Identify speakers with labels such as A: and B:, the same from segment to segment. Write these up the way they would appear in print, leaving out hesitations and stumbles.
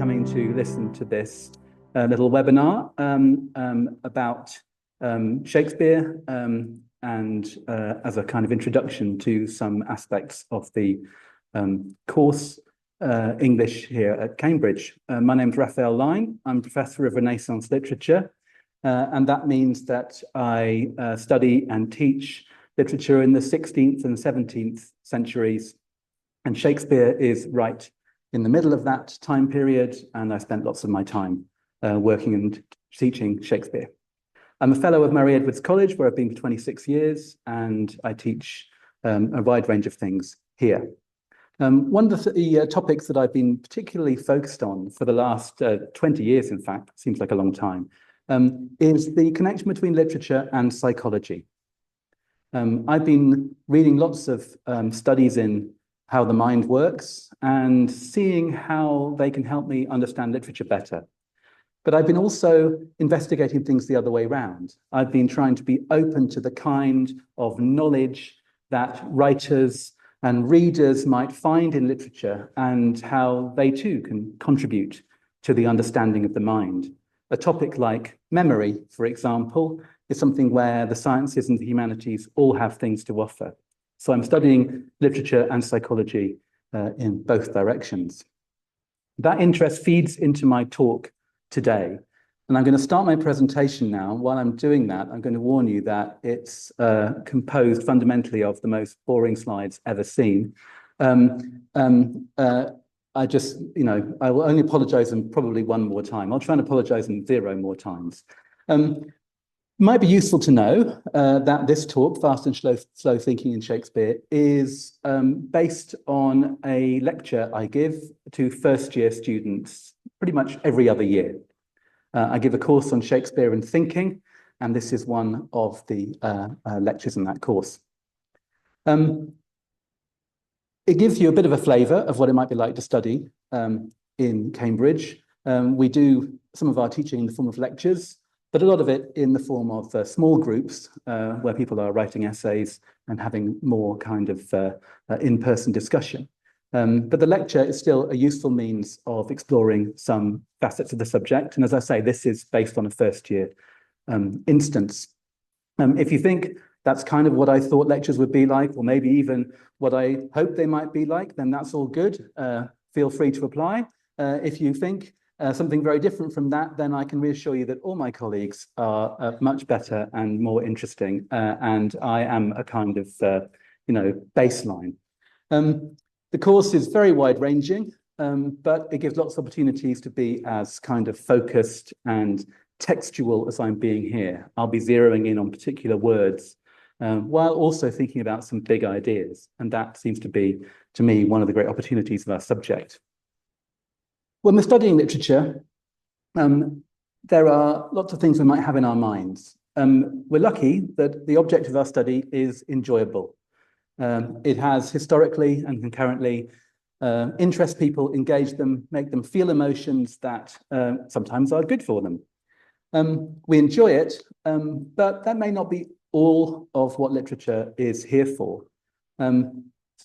A: coming to listen to this little webinar about Shakespeare and as a kind of introduction to some aspects of the course English here at Cambridge. My name's Raphael Lyne. I'm Professor of Renaissance Literature, and that means that I study and teach literature in the 16th and 17th centuries, and Shakespeare is right in the middle of that time period, and I spent lots of my time working and teaching Shakespeare. I'm a fellow of Mary Edwards College, where I've been for 26 years, and I teach a wide range of things here. One of the topics that I've been particularly focused on for the last 20 years, in fact, seems like a long time, is the connection between literature and psychology. I've been reading lots of studies in how the mind works and seeing how they can help me understand literature better. But I've been also investigating things the other way around. I've been trying to be open to the kind of knowledge that writers and readers might find in literature and how they too can contribute to the understanding of the mind. A topic like memory, for example, is something where the sciences and the humanities all have things to offer. So I'm studying literature and psychology in both directions. That interest feeds into my talk today. And I'm going to start my presentation now. While I'm doing that, I'm going to warn you that it's composed fundamentally of the most boring slides ever seen. I just, I will only apologize them probably one more time. I'll try and apologize them 0 more times. Might be useful to know that this talk, Fast and Slow Thinking in Shakespeare, is based on a lecture I give to first-year students pretty much every other year. I give a course on Shakespeare and thinking, and this is one of the lectures in that course. It gives you a bit of a flavour of what it might be like to study in Cambridge. We do some of our teaching in the form of lectures, but a lot of it in the form of small groups where people are writing essays and having more kind of in-person discussion. But the lecture is still a useful means of exploring some facets of the subject. And as I say, this is based on a first-year instance. If you think that's kind of what I thought lectures would be like, or maybe even what I hope they might be like, then that's all good. Feel free to apply. If you think something very different from that, then I can reassure you that all my colleagues are much better and more interesting, and I am a kind of, baseline. The course is very wide-ranging, but it gives lots of opportunities to be as kind of focused and textual as I'm being here. I'll be zeroing in on particular words while also thinking about some big ideas, and that seems to be, to me, one of the great opportunities of our subject. When we're studying literature, there are lots of things we might have in our minds. We're lucky that the object of our study is enjoyable. It has historically and concurrently interest people, engage them, make them feel emotions that sometimes are good for them. We enjoy it, but that may not be all of what literature is here for.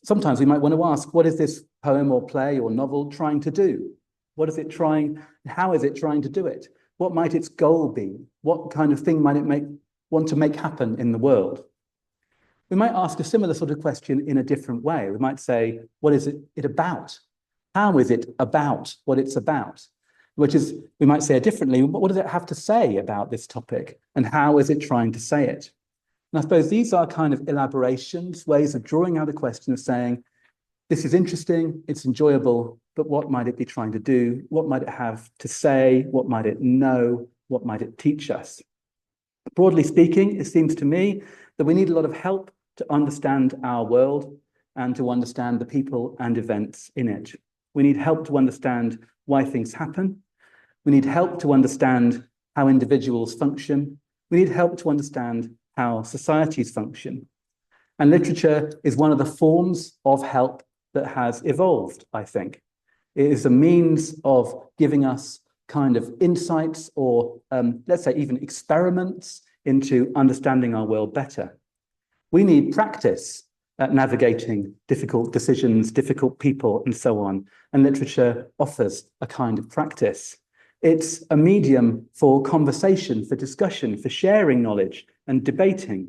A: Sometimes we might want to ask, what is this poem or play or novel trying to do? What is it trying? How is it trying to do it? What might its goal be? What kind of thing might it want to make happen in the world? We might ask a similar sort of question in a different way. We might say, what is it about? How is it about what it's about? Which is, we might say it differently, what does it have to say about this topic? And how is it trying to say it? And I suppose these are kind of elaborations, ways of drawing out a question of saying, this is interesting, it's enjoyable, but what might it be trying to do? What might it have to say? What might it know? What might it teach us? Broadly speaking, it seems to me that we need a lot of help to understand our world and to understand the people and events in it. We need help to understand why things happen. We need help to understand how individuals function. We need help to understand how societies function. And literature is one of the forms of help that has evolved, I think. It is a means of giving us kind of insights or, let's say, even experiments into understanding our world better. We need practice at navigating difficult decisions, difficult people, and so on. And literature offers a kind of practice. It's a medium for conversation, for discussion, for sharing knowledge and debating.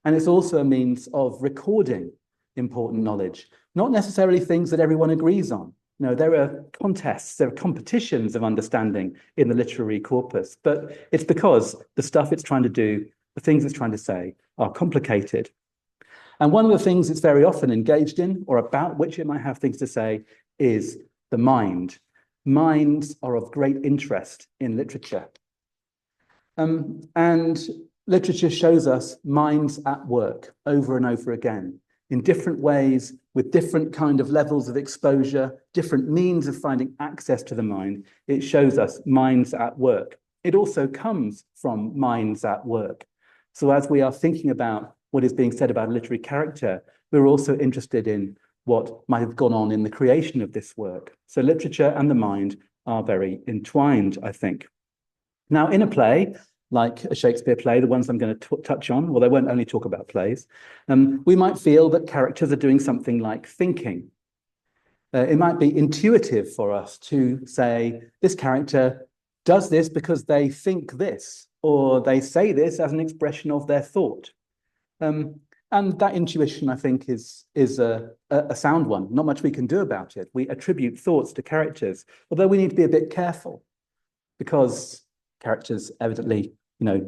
A: And it's also a means of recording important knowledge, not necessarily things that everyone agrees on. No, there are contests, there are competitions of understanding in the literary corpus, but it's because the stuff it's trying to do, the things it's trying to say, are complicated. And one of the things it's very often engaged in, or about which it might have things to say, is the mind. Minds are of great interest in literature. And literature shows us minds at work over and over again, in different ways, with different kind of levels of exposure, different means of finding access to the mind. It shows us minds at work. It also comes from minds at work. So as we are thinking about what is being said about a literary character, we're also interested in what might have gone on in the creation of this work. So literature and the mind are very entwined, I think. Now, in a play, like a Shakespeare play, the ones I'm going to touch on, well, I won't only talk about plays, we might feel that characters are doing something like thinking. It might be intuitive for us to say, this character does this because they think this, or they say this as an expression of their thought. And that intuition, I think, is a sound one. Not much we can do about it. We attribute thoughts to characters, although we need to be a bit careful, because characters evidently,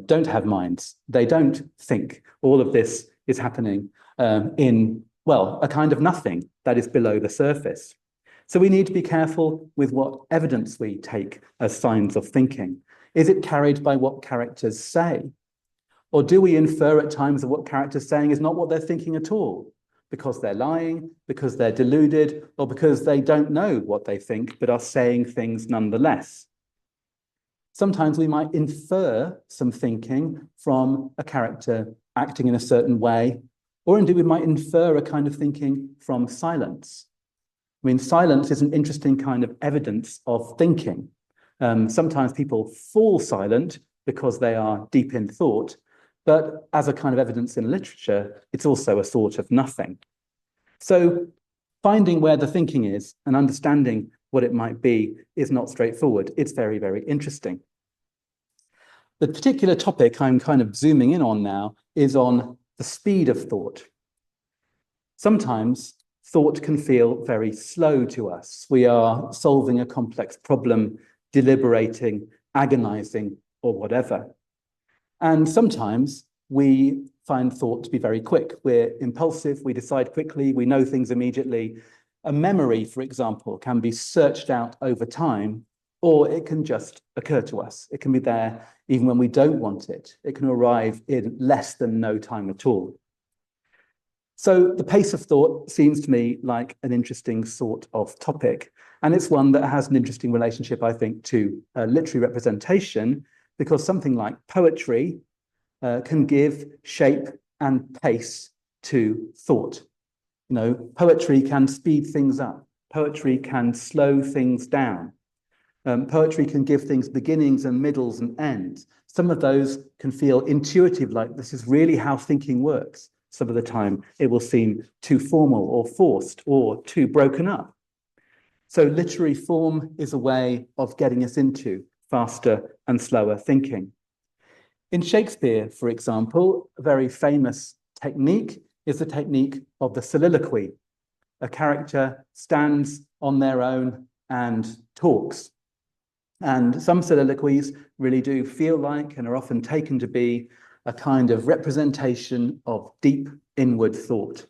A: don't have minds. They don't think. All of this is happening in, well, a kind of nothing that is below the surface. So we need to be careful with what evidence we take as signs of thinking. Is it carried by what characters say? Or do we infer at times that what characters saying is not what they're thinking at all, because they're lying, because they're deluded, or because they don't know what they think, but are saying things nonetheless? Sometimes we might infer some thinking from a character acting in a certain way, or indeed we might infer a kind of thinking from silence. I mean, silence is an interesting kind of evidence of thinking. Sometimes people fall silent because they are deep in thought, but as a kind of evidence in literature, it's also a sort of nothing. So finding where the thinking is and understanding what it might be is not straightforward. It's very, very interesting. The particular topic I'm kind of zooming in on now is on the speed of thought. Sometimes thought can feel very slow to us. We are solving a complex problem, deliberating, agonizing, or whatever. And sometimes we find thought to be very quick. We're impulsive, we decide quickly, we know things immediately. A memory, for example, can be searched out over time, or it can just occur to us. It can be there even when we don't want it. It can arrive in less than no time at all. So the pace of thought seems to me like an interesting sort of topic. And it's one that has an interesting relationship, I think, to literary representation, because something like poetry can give shape and pace to thought. Poetry can speed things up. Poetry can slow things down. Poetry can give things beginnings and middles and ends. Some of those can feel intuitive, like this is really how thinking works. Some of the time it will seem too formal or forced or too broken up. So literary form is a way of getting us into faster and slower thinking. In Shakespeare, for example, a very famous technique is the technique of the soliloquy. A character stands on their own and talks. And some soliloquies really do feel like and are often taken to be a kind of representation of deep inward thought.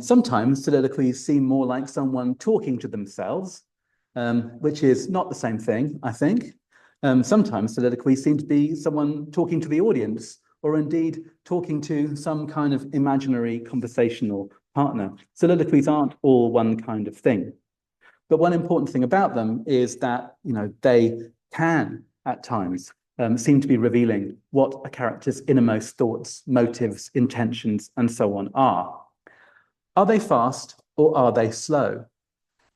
A: Sometimes soliloquies seem more like someone talking to themselves, which is not the same thing, I think. Sometimes soliloquies seem to be someone talking to the audience, or indeed talking to some kind of imaginary conversational partner. Soliloquies aren't all one kind of thing. But one important thing about them is that, they can, at times, seem to be revealing what a character's innermost thoughts, motives, intentions, and so on are. Are they fast or are they slow?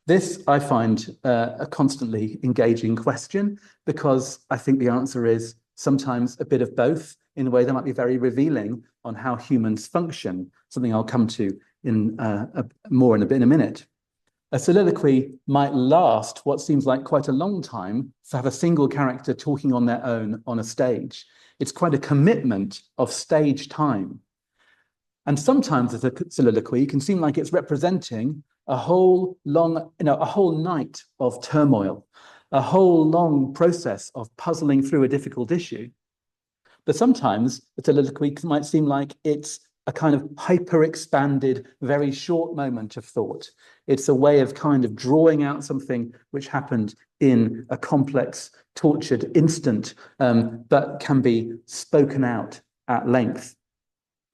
A: This, I find, a constantly engaging question, because I think the answer is sometimes a bit of both in a way that might be very revealing on how humans function, something I'll come to in more in a minute. A soliloquy might last what seems like quite a long time to have a single character talking on their own on a stage. It's quite a commitment of stage time. And sometimes as a soliloquy, it can seem like it's representing a whole long, a whole night of turmoil, a whole long process of puzzling through a difficult issue. But sometimes a soliloquy might seem like it's a kind of hyper-expanded, very short moment of thought. It's a way of kind of drawing out something which happened in a complex, tortured instant, but can be spoken out at length.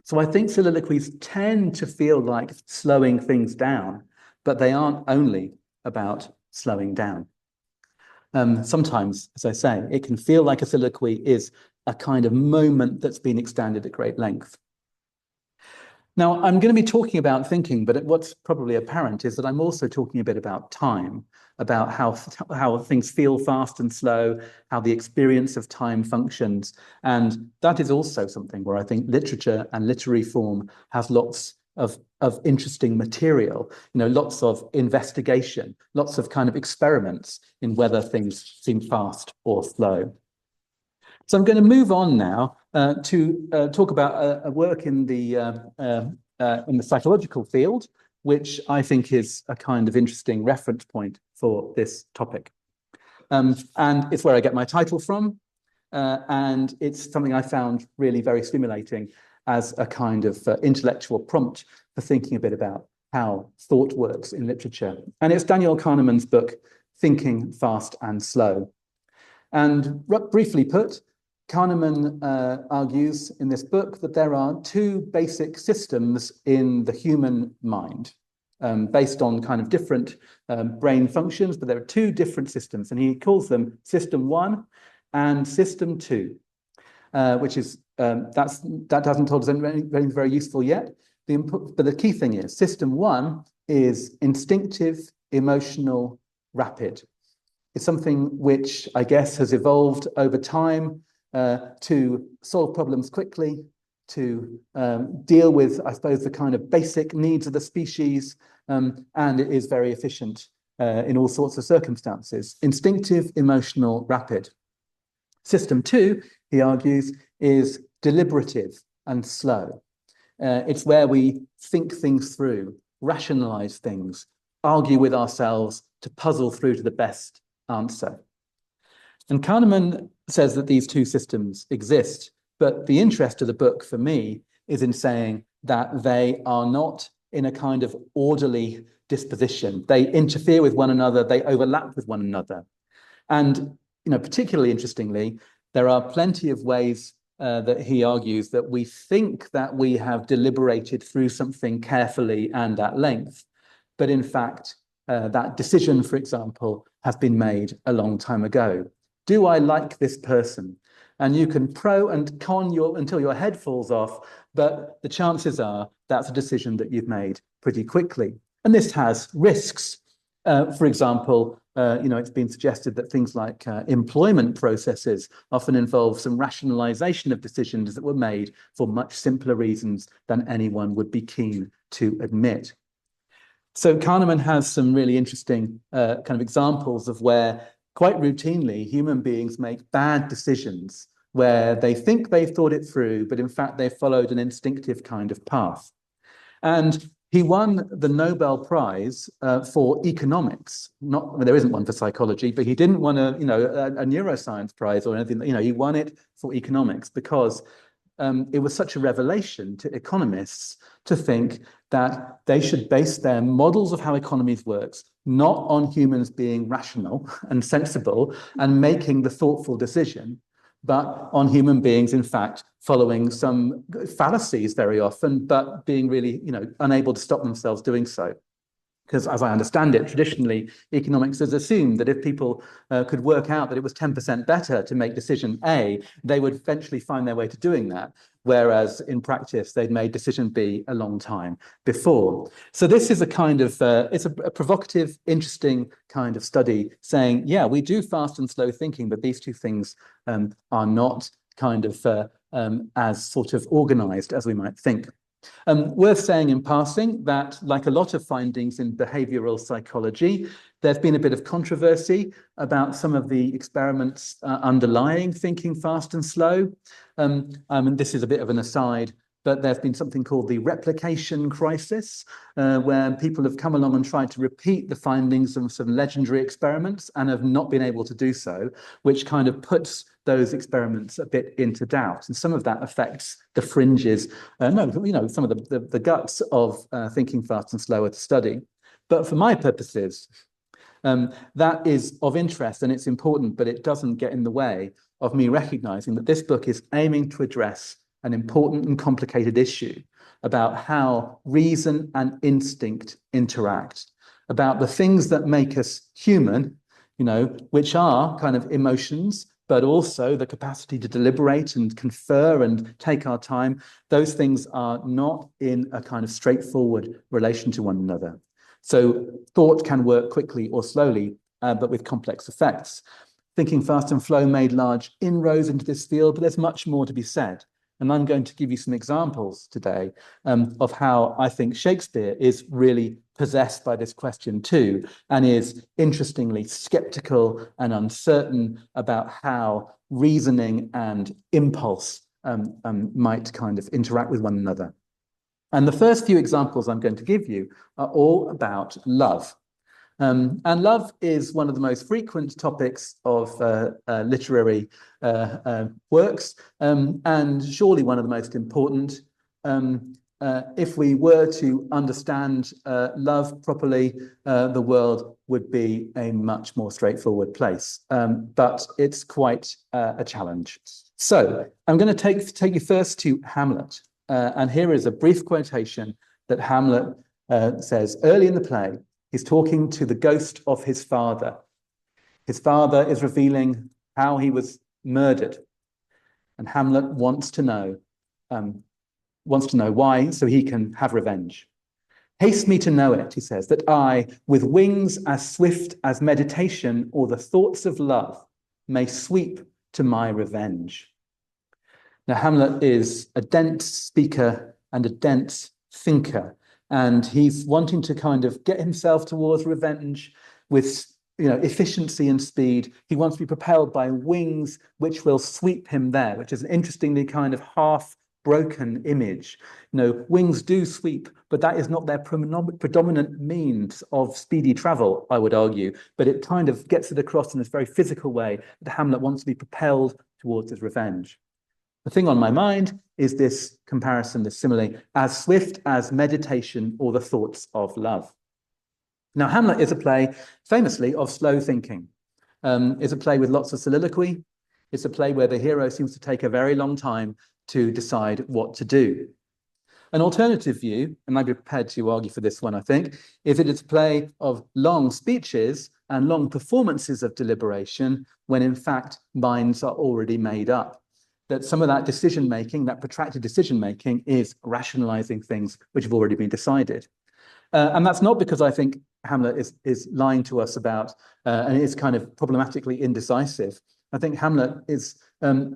A: So I think soliloquies tend to feel like slowing things down, but they aren't only about slowing down. Sometimes, as I say, it can feel like a soliloquy is a kind of moment that's been extended at great length. Now, I'm going to be talking about thinking, but what's probably apparent is that I'm also talking a bit about time, about how things feel fast and slow, how the experience of time functions. And that is also something where I think literature and literary form has lots of interesting material, lots of investigation, lots of kind of experiments in whether things seem fast or slow. So I'm going to move on now to talk about a work in the psychological field, which I think is a kind of interesting reference point for this topic. And it's where I get my title from, and it's something I found really very stimulating as a kind of intellectual prompt for thinking a bit about how thought works in literature. And it's Daniel Kahneman's book, Thinking Fast and Slow. And briefly put, Kahneman argues in this book that there are two basic systems in the human mind, based on kind of different brain functions, but there are two different systems, and he calls them System 1 and System 2, which is, that hasn't told us anything very useful yet. But the key thing is, System 1 is instinctive, emotional, rapid. It's something which I guess has evolved over time to solve problems quickly, to deal with, I suppose, the kind of basic needs of the species, and it is very efficient in all sorts of circumstances. Instinctive, emotional, rapid. System 2, he argues, is deliberative and slow. It's where we think things through, rationalize things, argue with ourselves to puzzle through to the best answer. And Kahneman says that these two systems exist, but the interest of the book for me is in saying that they are not in a kind of orderly disposition. They interfere with one another, they overlap with one another. And, particularly interestingly, there are plenty of ways that he argues that we think that we have deliberated through something carefully and at length, but in fact, that decision, for example, has been made a long time ago. Do I like this person? And you can pro and con until your head falls off, but the chances are that's a decision that you've made pretty quickly. And this has risks. For example, it's been suggested that things like employment processes often involve some rationalization of decisions that were made for much simpler reasons than anyone would be keen to admit. So Kahneman has some really interesting kind of examples of where quite routinely human beings make bad decisions where they think they've thought it through, but in fact they followed an instinctive kind of path. And he won the Nobel Prize for economics. There isn't one for psychology, but he didn't win a neuroscience prize or anything. He won it for economics because it was such a revelation to economists to think that they should base their models of how economies works not on humans being rational and sensible and making the thoughtful decision, but on human beings, in fact, following some fallacies very often, but being really, unable to stop themselves doing so. Because as I understand it, traditionally, economics has assumed that if people could work out that it was 10% better to make decision A, they would eventually find their way to doing that. Whereas in practice, they'd made decision B a long time before. So this is a kind of, it's a provocative, interesting kind of study saying, yeah, we do fast and slow thinking, but these two things are not kind of as sort of organized as we might think. Worth saying in passing that, like a lot of findings in behavioral psychology, there's been a bit of controversy about some of the experiments underlying thinking fast and slow. And this is a bit of an aside, but there's been something called the replication crisis, where people have come along and tried to repeat the findings of some legendary experiments and have not been able to do so, which kind of puts those experiments a bit into doubt. And some of that affects the fringes, some of the guts of thinking fast and slower to study. But for my purposes, that is of interest and it's important, but it doesn't get in the way of me recognizing that this book is aiming to address an important and complicated issue about how reason and instinct interact, about the things that make us human, which are kind of emotions, but also the capacity to deliberate and confer and take our time. Those things are not in a kind of straightforward relation to one another. So thought can work quickly or slowly, but with complex effects. Thinking Fast and Flow made large inroads into this field, but there's much more to be said. And I'm going to give you some examples today of how I think Shakespeare is really possessed by this question too, and is interestingly skeptical and uncertain about how reasoning and impulse might kind of interact with one another. And the first few examples I'm going to give you are all about love. And love is one of the most frequent topics of literary works, and surely one of the most important. If we were to understand love properly, the world would be a much more straightforward place. But it's quite a challenge. So I'm going to take you first to Hamlet. And here is a brief quotation that Hamlet says early in the play. He's talking to the ghost of his father. His father is revealing how he was murdered. And Hamlet wants to know why, so he can have revenge. Haste me to know it, he says, that I, with wings as swift as meditation or the thoughts of love, may sweep to my revenge. Now, Hamlet is a dense speaker and a dense thinker. And he's wanting to kind of get himself towards revenge with, efficiency and speed. He wants to be propelled by wings which will sweep him there, which is an interestingly kind of half-broken image. Wings do sweep, but that is not their predominant means of speedy travel, I would argue. But it kind of gets it across in this very physical way that Hamlet wants to be propelled towards his revenge. The thing on my mind is this comparison, this simile, as swift as meditation or the thoughts of love. Now, Hamlet is a play famously of slow thinking. It's a play with lots of soliloquy. It's a play where the hero seems to take a very long time to decide what to do. An alternative view, and I'd be prepared to argue for this one, I think, is that it's a play of long speeches and long performances of deliberation when in fact minds are already made up. That some of that decision-making, that protracted decision-making is rationalizing things which have already been decided. And that's not because I think Hamlet is lying to us about, and is kind of problematically indecisive. I think Hamlet is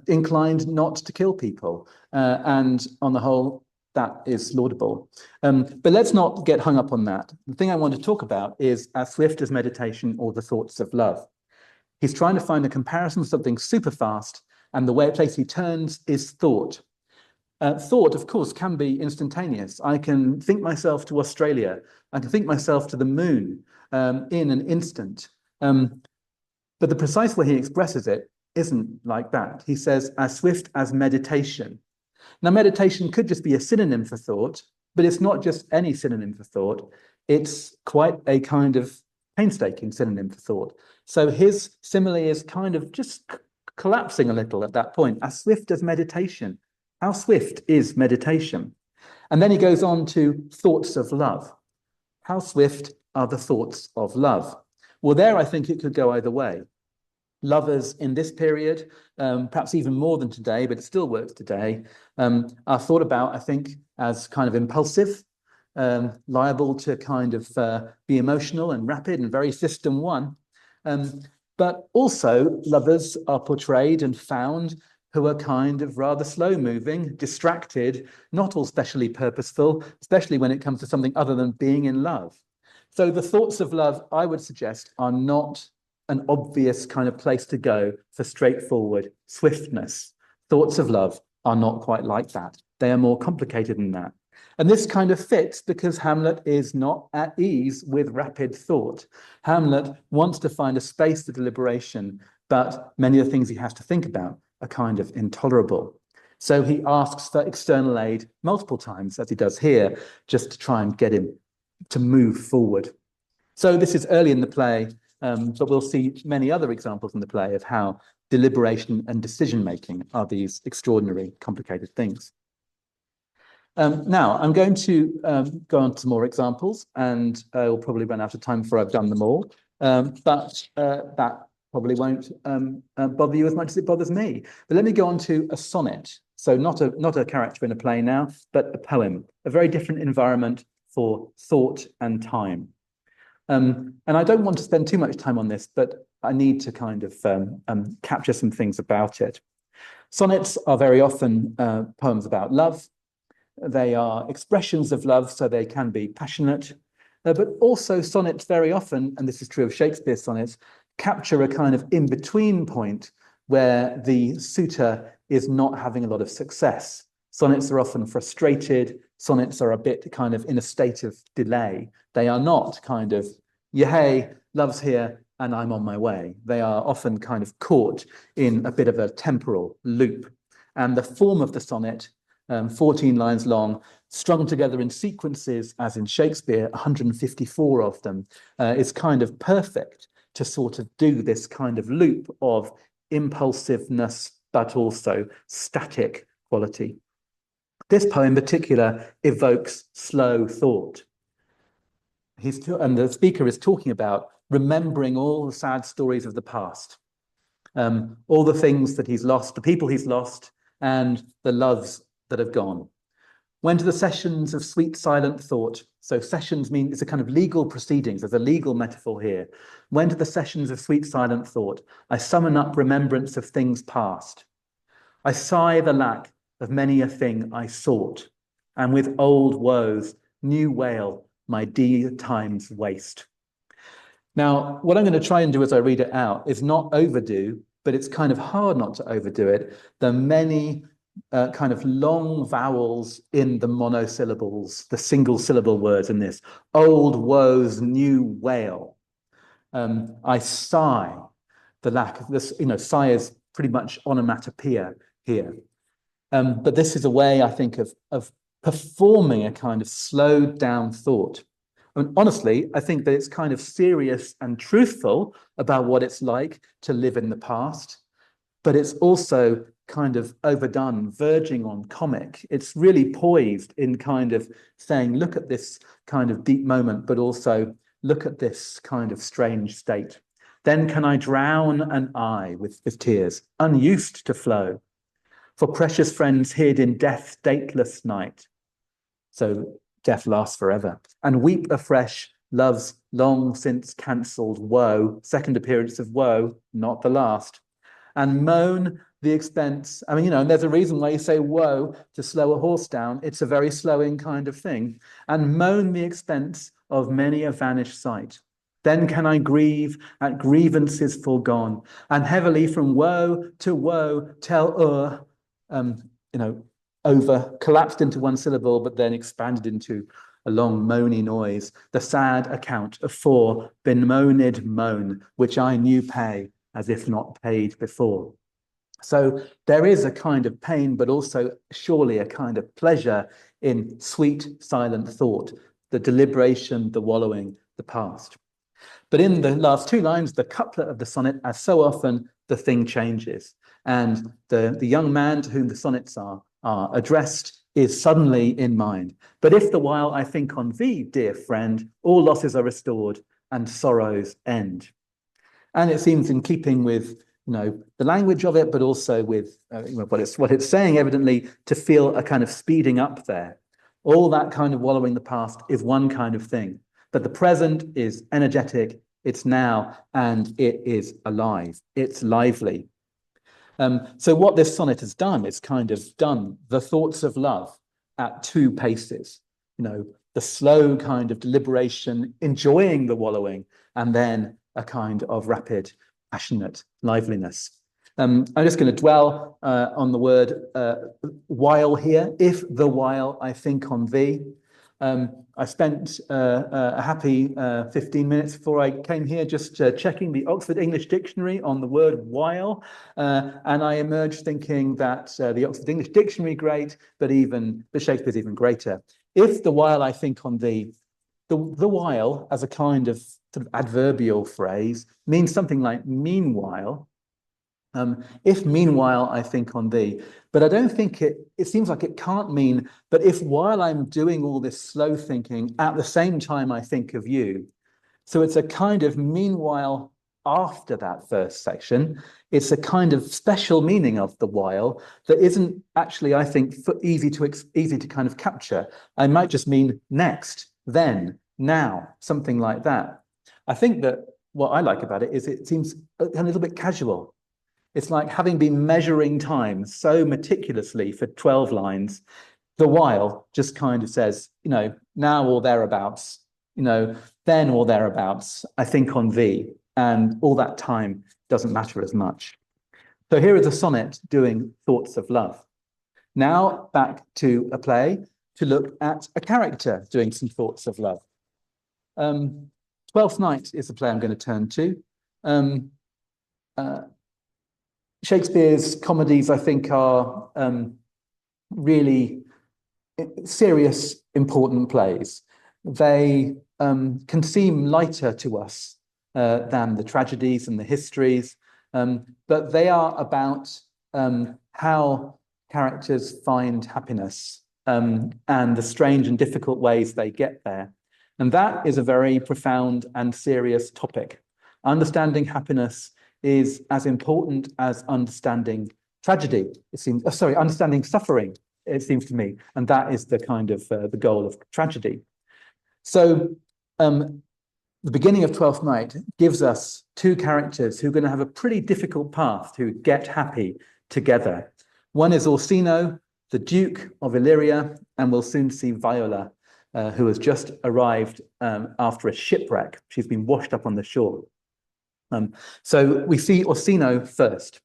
A: inclined not to kill people. And on the whole, that is laudable. But let's not get hung up on that. The thing I want to talk about is as swift as meditation or the thoughts of love. He's trying to find a comparison with something super fast, and the place he turns is thought. Thought, of course, can be instantaneous. I can think myself to Australia. I can think myself to the moon in an instant. But the precise way he expresses it isn't like that. He says, as swift as meditation. Now, meditation could just be a synonym for thought, but it's not just any synonym for thought. It's quite a kind of painstaking synonym for thought. So his simile is kind of just collapsing a little at that point, as swift as meditation. How swift is meditation? And then he goes on to thoughts of love. How swift are the thoughts of love. Well, there I think it could go either way. Lovers in this period, perhaps even more than today, but it still works today, are thought about, I think, as kind of impulsive, liable to kind of be emotional and rapid and very system one. But also lovers are portrayed and found who are kind of rather slow moving, distracted, not all specially purposeful, especially when it comes to something other than being in love. So the thoughts of love, I would suggest, are not an obvious kind of place to go for straightforward swiftness. Thoughts of love are not quite like that. They are more complicated than that. And this kind of fits because Hamlet is not at ease with rapid thought. Hamlet wants to find a space for deliberation, but many of the things he has to think about are kind of intolerable. So he asks for external aid multiple times, as he does here, just to try and get him to move forward. So this is early in the play, but we'll see many other examples in the play of how deliberation and decision-making are these extraordinary, complicated things. Now, I'm going to go on to more examples, and we'll probably run out of time before I've done them all, but that probably won't bother you as much as it bothers me. But let me go on to a sonnet. So not a character in a play now, but a poem, a very different environment for thought and time. And I don't want to spend too much time on this, but I need to kind of capture some things about it. Sonnets are very often poems about love. They are expressions of love, so they can be passionate, but also sonnets very often, and this is true of Shakespeare's sonnets, capture a kind of in-between point where the suitor is not having a lot of success. Sonnets are often frustrated. Sonnets are a bit kind of in a state of delay. They are not kind of, yay, love's here and I'm on my way. They are often kind of caught in a bit of a temporal loop. And the form of the sonnet, 14 lines long, strung together in sequences, as in Shakespeare, 154 of them, is kind of perfect to sort of do this kind of loop of impulsiveness, but also static quality. This poem in particular evokes slow thought. And the speaker is talking about remembering all the sad stories of the past, all the things that he's lost, the people he's lost, and the loves that have gone. When to the sessions of sweet silent thought, so sessions mean it's a kind of legal proceedings, there's a legal metaphor here. When to the sessions of sweet silent thought, I summon up remembrance of things past. I sigh the lack of many a thing I sought, and with old woes, new wail my dear time's waste. Now, what I'm going to try and do as I read it out is not overdo, but it's kind of hard not to overdo it, the many kind of long vowels in the monosyllables, the single syllable words in this. Old woes, new wail. I sigh the lack of this, sigh is pretty much onomatopoeia here. But this is a way, I think, of performing a kind of slowed down thought. I mean, honestly, I think that it's kind of serious and truthful about what it's like to live in the past, but it's also kind of overdone, verging on comic. It's really poised in kind of saying, look at this kind of deep moment, but also look at this kind of strange state. Then can I drown an eye with tears, unused to flow, for precious friends hid in death's dateless night. So death lasts forever. And weep afresh love's long since cancelled woe, second appearance of woe, not the last. And moan the expense. I mean, and there's a reason why you say woe to slow a horse down. It's a very slowing kind of thing. And moan the expense of many a vanished sight. Then can I grieve at grievances foregone, and heavily from woe to woe tell over, collapsed into one syllable, but then expanded into a long moany noise, the sad account of fore bemoaned moan, which I knew pay as if not paid before. So there is a kind of pain, but also surely a kind of pleasure in sweet, silent thought, the deliberation, the wallowing, the past. But in the last two lines, the couplet of the sonnet, as so often, the thing changes. And the young man to whom the sonnets are addressed is suddenly in mind. But if the while I think on thee, dear friend, all losses are restored and sorrows end. And it seems in keeping with the language of it, but also with what it's saying, evidently, to feel a kind of speeding up there. All that kind of wallowing the past is one kind of thing, but the present is energetic, it's now, and it is alive, it's lively. So what this sonnet has done is kind of done the thoughts of love at two paces, the slow kind of deliberation, enjoying the wallowing, and then a kind of rapid, passionate liveliness. I'm just going to dwell on the word while here. If the while I think on thee. I spent a happy 15 minutes before I came here just checking the Oxford English Dictionary on the word while, and I emerged thinking that the Oxford English Dictionary, great, but Shakespeare's even greater. If the while I think on thee, the while as a kind of sort of adverbial phrase means something like meanwhile. If meanwhile I think on thee, but I don't think it seems like it can't mean, but if while I'm doing all this slow thinking, at the same time I think of you. So it's a kind of meanwhile after that first section. It's a kind of special meaning of the while that isn't actually, I think, easy to kind of capture. I might just mean next, then, now, something like that. I think that what I like about it is it seems a little bit casual. It's like having been measuring time so meticulously for 12 lines, the while just kind of says, now or thereabouts, then or thereabouts, I think on thee, and all that time doesn't matter as much. So here is a sonnet doing thoughts of love. Now back to a play to look at a character doing some thoughts of love. Twelfth Night is the play I'm going to turn to. Shakespeare's comedies, I think, are really serious, important plays. They can seem lighter to us than the tragedies and the histories, but they are about how characters find happiness and the strange and difficult ways they get there. And that is a very profound and serious topic. Understanding happiness is as important as understanding tragedy, it seems. Understanding suffering, it seems to me, and that is the kind of the goal of tragedy. So the beginning of Twelfth Night gives us two characters who are going to have a pretty difficult path to get happy together. One is Orsino, the Duke of Illyria, and we'll soon see Viola, who has just arrived after a shipwreck. She's been washed up on the shore. So we see Orsino first.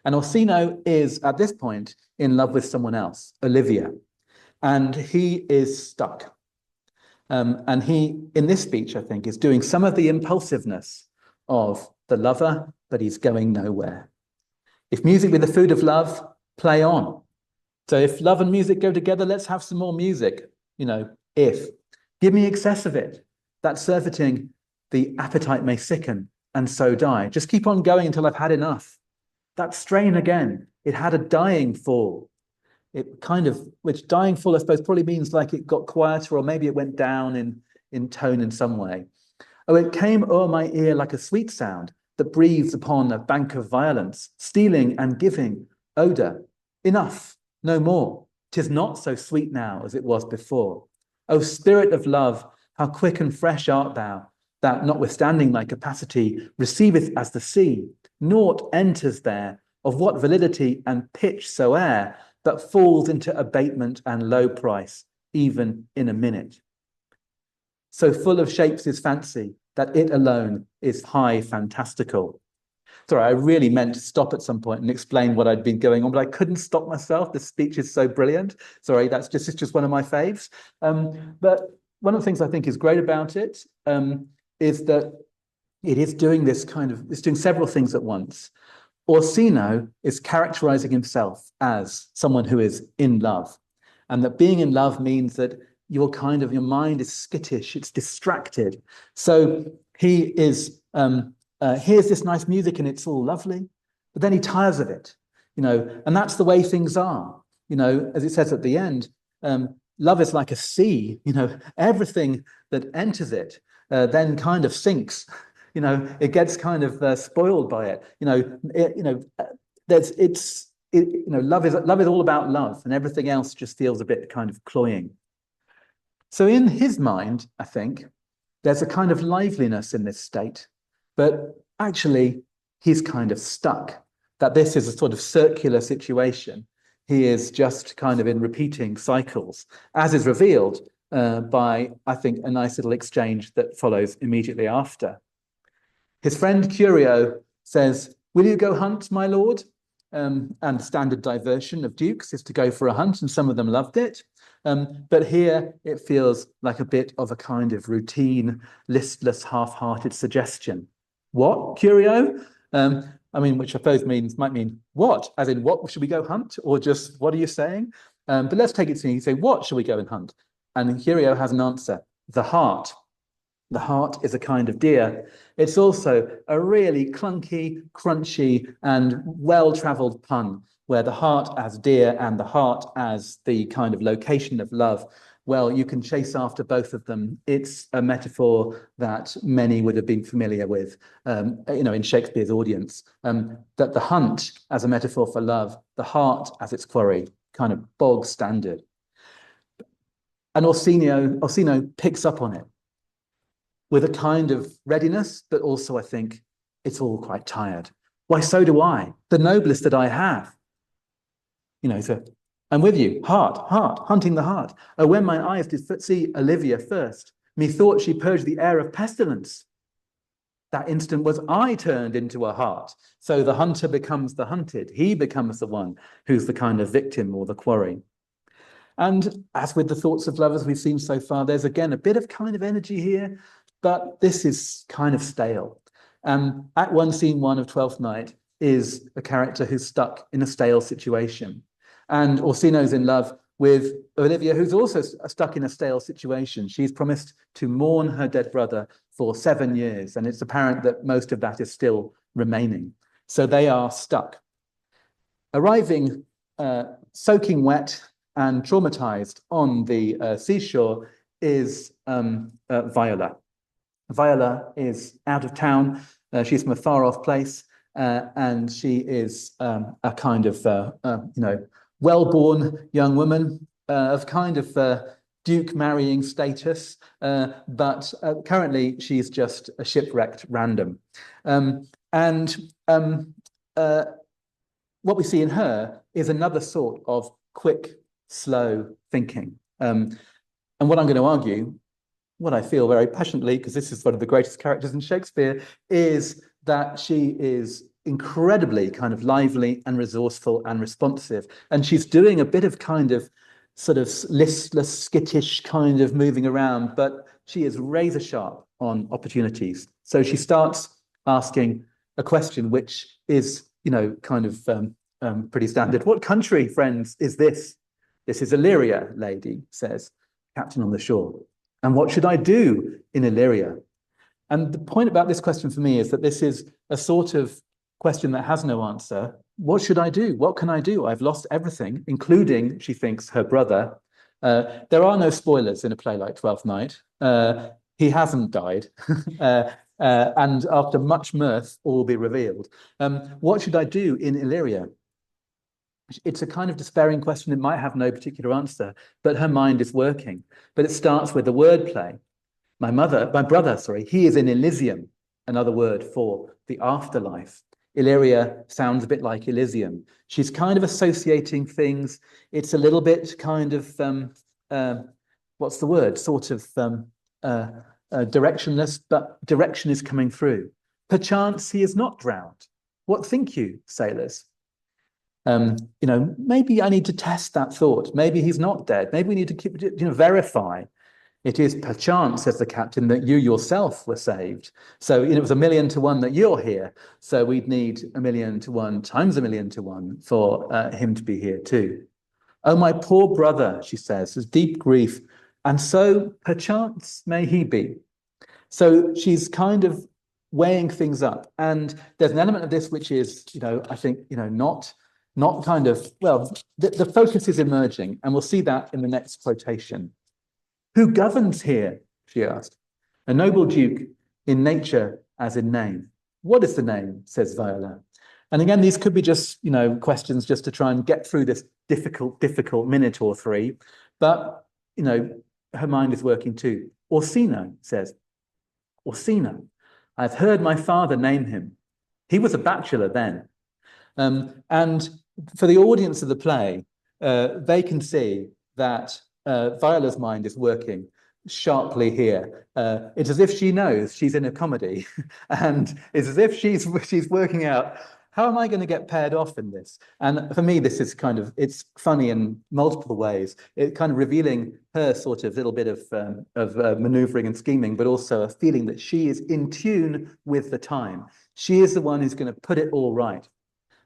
A: And Orsino is, at this point, in love with someone else, Olivia. And he is stuck. And he, in this speech, I think, is doing some of the impulsiveness of the lover, but he's going nowhere. If music be the food of love, play on. So if love and music go together, let's have some more music. If. Give me excess of it. That surfeiting, the appetite may sicken and so die. Just keep on going until I've had enough. That strain again, it had a dying fall. Which dying fall, I suppose, probably means like it got quieter, or maybe it went down in tone in some way. Oh, it came o'er my ear like a sweet sound that breathes upon a bank of violence, stealing and giving odour. Enough, no more. 'Tis not so sweet now as it was before. O spirit of love, how quick and fresh art thou, that notwithstanding thy capacity receiveth as the sea, naught enters there, of what validity and pitch soe'er, but falls into abatement and low price, even in a minute. So full of shapes is fancy, that it alone is high fantastical. Sorry, I really meant to stop at some point and explain what I'd been going on, but I couldn't stop myself. The speech is so brilliant. Sorry, it's just one of my faves. But one of the things I think is great about it is that it is doing it's doing several things at once. Orsino is characterizing himself as someone who is in love, and that being in love means that your mind is skittish, it's distracted. So he is hears this nice music and it's all lovely, but then he tires of it, and that's the way things are, as it says at the end. Love is like a sea, everything that enters it then kind of sinks. It gets kind of spoiled by it. Love is all about love, and everything else just feels a bit kind of cloying. So in his mind, I think, there's a kind of liveliness in this state, but actually he's kind of stuck, that this is a sort of circular situation. He is just kind of in repeating cycles, as is revealed by, I think, a nice little exchange that follows immediately after. His friend Curio says, "Will you go hunt, my lord?" And the standard diversion of dukes is to go for a hunt, and some of them loved it. But here it feels like a bit of a kind of routine, listless, half-hearted suggestion. What, Curio? Which I suppose might mean what? As in, what should we go hunt? Or just, what are you saying? But let's take it to you say, what shall we go and hunt? And Curio has an answer: the hart. The hart is a kind of deer. It's also a really clunky, crunchy, and well-traveled pun, where the hart as deer and the heart as the kind of location of love, well, you can chase after both of them. It's a metaphor that many would have been familiar with, in Shakespeare's audience, that the hunt as a metaphor for love, the heart as its quarry, kind of bog standard. And Orsino picks up on it with a kind of readiness, but also I think it's all quite tired. Why, so do I, the noblest that I have. So I'm with you, heart, hunting the heart. Oh, when my eyes did see Olivia first, methought she purged the air of pestilence. That instant was I turned into a hart. So the hunter becomes the hunted. He becomes the one who's the kind of victim or the quarry. And as with the thoughts of lovers we've seen so far, there's again a bit of kind of energy here, but this is kind of stale. Act 1, Scene 1 of Twelfth Night is a character who's stuck in a stale situation. And Orsino's in love with Olivia, who's also stuck in a stale situation. She's promised to mourn her dead brother for 7 years, and it's apparent that most of that is still remaining. So they are stuck. Arriving soaking wet and traumatized on the seashore is Viola. Viola is out of town. She's from a far-off place, and she is a kind of, well-born young woman of kind of Duke marrying status, but currently she's just a shipwrecked random. What we see in her is another sort of quick, slow thinking. And what I'm going to argue, what I feel very passionately, because this is one of the greatest characters in Shakespeare, is that she is incredibly kind of lively and resourceful and responsive. And she's doing a bit of kind of sort of listless, skittish kind of moving around, but she is razor sharp on opportunities. So she starts asking a question which is, kind of pretty standard. What country, friends, is this? This is Illyria, lady, says Captain on the shore. And what should I do in Illyria? And the point about this question for me is that this is a sort of question that has no answer. What should I do? What can I do? I've lost everything, including, she thinks, her brother. There are no spoilers in a play like Twelfth Night. He hasn't died. And after much mirth, all will be revealed. What should I do in Illyria? It's a kind of despairing question. It might have no particular answer, but her mind is working. But it starts with the wordplay. My brother, he is in Elysium, another word for the afterlife. Illyria sounds a bit like Elysium. She's kind of associating things. It's a little bit kind of, what's the word? Sort of directionless, but direction is coming through. Perchance he is not drowned. What think you, sailors? Maybe I need to test that thought. Maybe he's not dead. Maybe we need to verify. It is perchance, says the captain, that you yourself were saved. So it was 1,000,000 to 1 that you're here. So we'd need 1,000,000 to 1 times 1,000,000 to 1 for him to be here too. Oh, my poor brother, she says, has deep grief. And so perchance may he be. So she's kind of weighing things up. And there's an element of this which is, I think, not not kind of, well, the focus is emerging, and we'll see that in the next quotation. Who governs here? She asked. A noble duke, in nature as in name. What is the name? Says Viola. And again, these could be just, questions just to try and get through this difficult minute or three. But, her mind is working too. Orsino says, Orsino. I've heard my father name him. He was a bachelor then. And for the audience of the play, they can see that Viola's mind is working sharply here. It's as if she knows she's in a comedy, and it's as if she's working out, how am I going to get paired off in this? And for me, this is it's funny in multiple ways. It kind of revealing her sort of little bit of maneuvering and scheming, but also a feeling that she is in tune with the time. She is the one who's going to put it all right.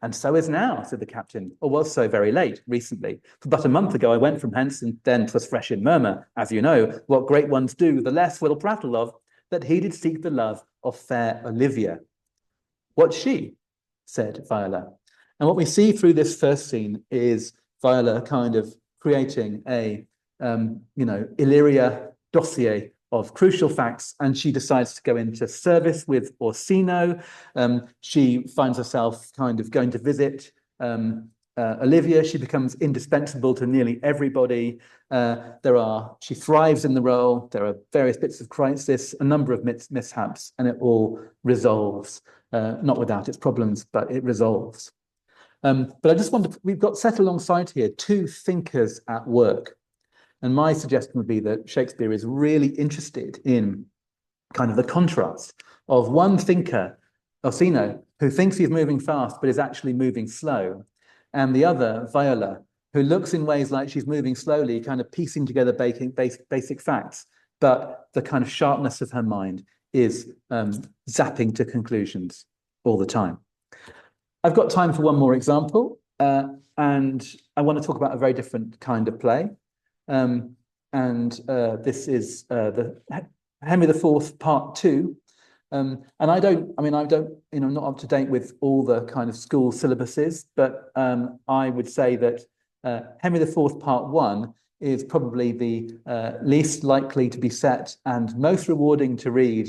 A: And so is now, said the captain, or was so very late, recently. For but a month ago I went from hence, and then 'twas fresh in murmur, as you know, what great ones do, the less will prattle of, that he did seek the love of fair Olivia. What's she? Said Viola. And what we see through this first scene is Viola kind of creating a, Illyria dossier of crucial facts, and she decides to go into service with Orsino. She finds herself kind of going to visit Olivia. She becomes indispensable to nearly everybody. She thrives in the role. There are various bits of crisis, a number of mishaps, and it all resolves. Not without its problems, but it resolves. But I just we've got set alongside here two thinkers at work. And my suggestion would be that Shakespeare is really interested in kind of the contrast of one thinker, Orsino, who thinks he's moving fast, but is actually moving slow, and the other, Viola, who looks in ways like she's moving slowly, kind of piecing together basic facts, but the kind of sharpness of her mind is zapping to conclusions all the time. I've got time for one more example, and I want to talk about a very different kind of play. This is the Henry IV Part 2. And I'm not up to date with all the kind of school syllabuses, but I would say that Henry IV Part 1 is probably the least likely to be set and most rewarding to read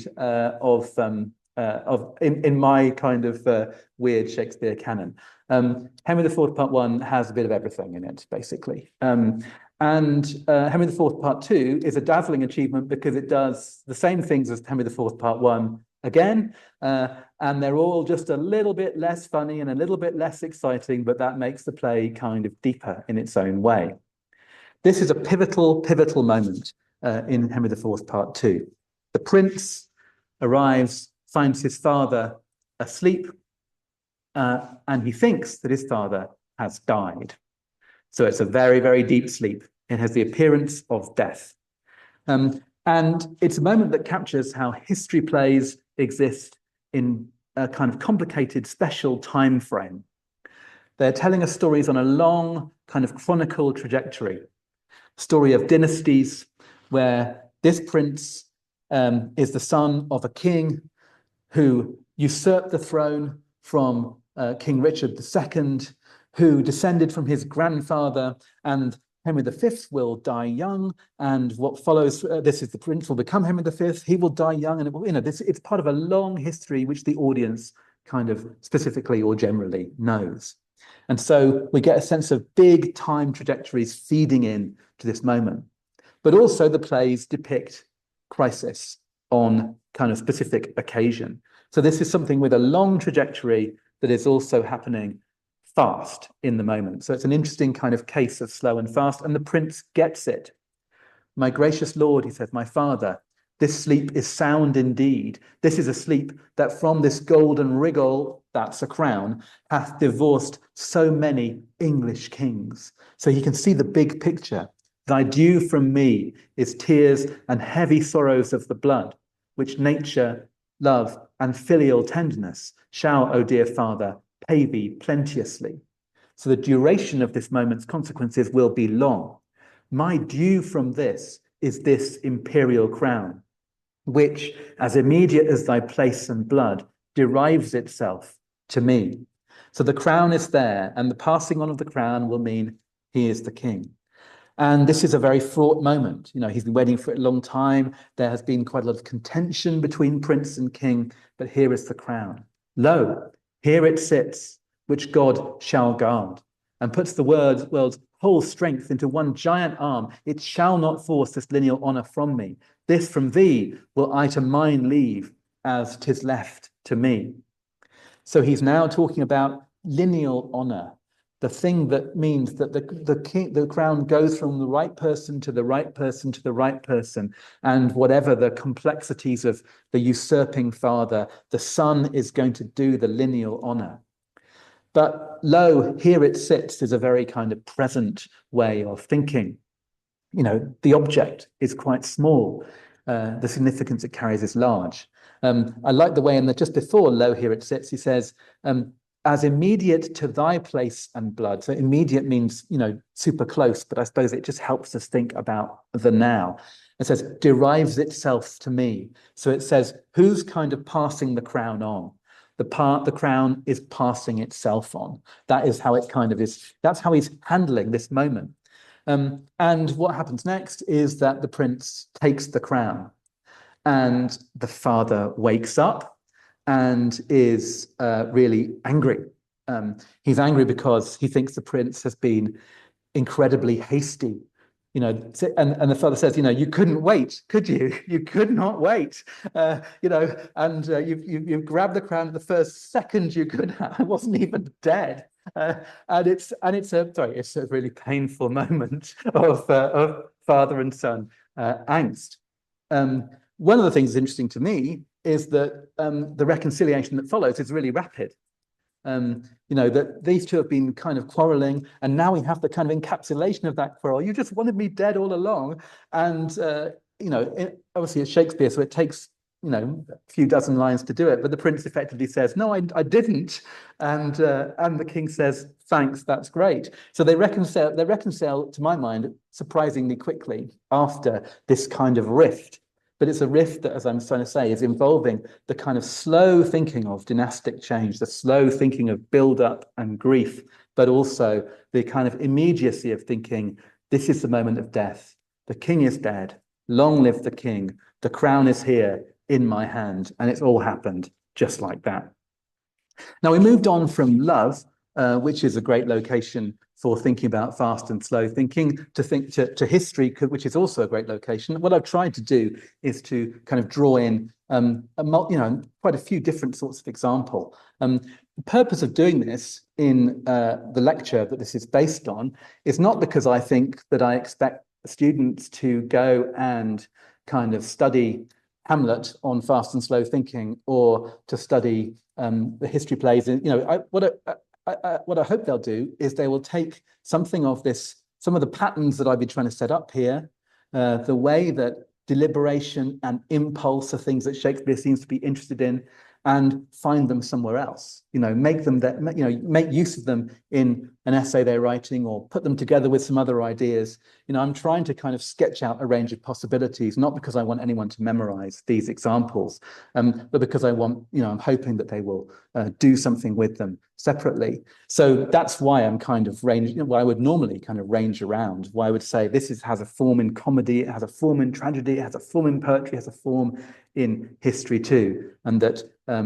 A: in my kind of weird Shakespeare canon. Henry IV Part 1 has a bit of everything in it, basically. Henry IV Part 2 is a dazzling achievement because it does the same things as Henry IV Part 1 again, and they're all just a little bit less funny and a little bit less exciting, but that makes the play kind of deeper in its own way. This is a pivotal moment in Henry IV Part 2. The prince arrives, finds his father asleep, and he thinks that his father has died. So it's a very, very deep sleep. It has the appearance of death. And it's a moment that captures how history plays exist in a kind of complicated, special time frame. They're telling us stories on a long kind of chronicle trajectory, story of dynasties where this prince is the son of a king who usurped the throne from King Richard II, who descended from his grandfather, and Henry V will die young, and what follows, this is the prince will become Henry V, he will die young, and it will, it's part of a long history which the audience kind of specifically or generally knows. And so we get a sense of big time trajectories feeding in to this moment. But also the plays depict crisis on kind of specific occasion. So this is something with a long trajectory that is also happening fast in the moment. So it's an interesting kind of case of slow and fast, and the prince gets it. My gracious lord, he says, my father, this sleep is sound indeed. This is a sleep that from this golden wriggle, that's a crown, hath divorced so many English kings. So he can see the big picture. Thy due from me is tears and heavy sorrows of the blood, which nature, love, and filial tenderness shall, O dear father, pay thee plenteously. So the duration of this moment's consequences will be long. My due from this is this imperial crown, which, as immediate as thy place and blood, derives itself to me. So the crown is there, and the passing on of the crown will mean he is the king. And this is a very fraught moment. You know, he's been waiting for it a long time. There has been quite a lot of contention between prince and king, but here is the crown. Lo, here it sits, which God shall guard, and puts the world's whole strength into one giant arm. It shall not force this lineal honour from me. This from thee will I to mine leave, as 'tis left to me. So he's now talking about lineal honour, the thing that means that the crown goes from the right person to the right person to the right person, and whatever the complexities of the usurping father, the son is going to do the lineal honour. But lo, here it sits is a very kind of present way of thinking. You know, the object is quite small. The significance it carries is large. I like the way in the just before lo, here it sits, he says, as immediate to thy place and blood. So immediate means, you know, super close, but I suppose it just helps us think about the now. It says, derives itself to me. So it says, who's kind of passing the crown on? The crown is passing itself on. That is how it kind of is. That's how he's handling this moment. And what happens next is that the prince takes the crown, and the father wakes up and is really angry. He's angry because he thinks the prince has been incredibly hasty. You know, and the father says, you know, you couldn't wait, could you? You could not wait. You know, and you grabbed the crown at the first second you could have. I wasn't even dead. And it's a really painful moment of father and son angst. One of the things that's interesting to me is that the reconciliation that follows is really rapid. You know, that these two have been kind of quarreling, and now we have the kind of encapsulation of that quarrel. You just wanted me dead all along. And, you know, obviously it's Shakespeare, so it takes, you know, a few dozen lines to do it. But the prince effectively says, no, I didn't. And the king says, thanks, that's great. So they reconcile, to my mind, surprisingly quickly after this kind of rift. But it's a rift that, as I'm trying to say, is involving the kind of slow thinking of dynastic change, the slow thinking of build-up and grief, but also the kind of immediacy of thinking, this is the moment of death. The king is dead. Long live the king. The crown is here in my hand. And it's all happened just like that. Now, we moved on from love, which is a great location for thinking about fast and slow thinking, to history, which is also a great location. What I've tried to do is to kind of draw in quite a few different sorts of example. The purpose of doing this in the lecture that this is based on is not because I think that I expect students to go and kind of study Hamlet on fast and slow thinking, or to study the history plays. What I hope they'll do is they will take something of this, some of the patterns that I've been trying to set up here, the way that deliberation and impulse are things that Shakespeare seems to be interested in, and find them somewhere else. You know, make use of them in an essay they're writing, or put them together with some other ideas. You know, I'm trying to kind of sketch out a range of possibilities, not because I want anyone to memorize these examples, but because I want, you know, I'm hoping that they will do something with them separately. So that's why I'm kind of why I would normally kind of range around, why I would say this has a form in comedy, it has a form in tragedy, it has a form in poetry, it has a form in history too, and that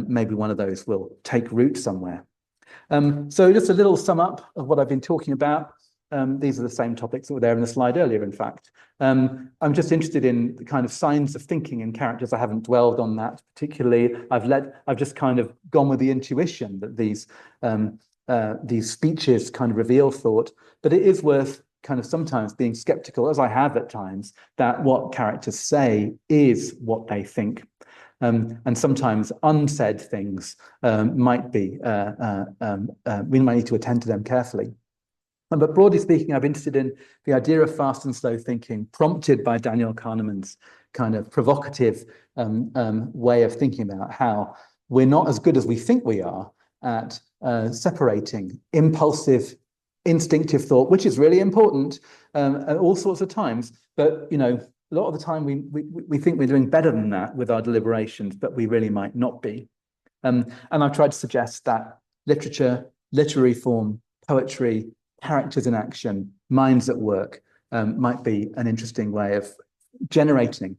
A: maybe one of those will take root somewhere. So just a little sum up of what I've been talking about. These are the same topics that were there in the slide earlier, in fact. I'm just interested in the kind of signs of thinking in characters. I haven't dwelled on that particularly. I've just kind of gone with the intuition that these speeches kind of reveal thought, but it is worth kind of sometimes being skeptical, as I have at times, that what characters say is what they think. And sometimes unsaid things might be, we might need to attend to them carefully. But broadly speaking, I'm interested in the idea of fast and slow thinking, prompted by Daniel Kahneman's kind of provocative way of thinking about how we're not as good as we think we are at separating impulsive, instinctive thought, which is really important at all sorts of times. But, you know, a lot of the time we think we're doing better than that with our deliberations, but we really might not be. And I've tried to suggest that literature, literary form, poetry, characters in action, minds at work might be an interesting way of generating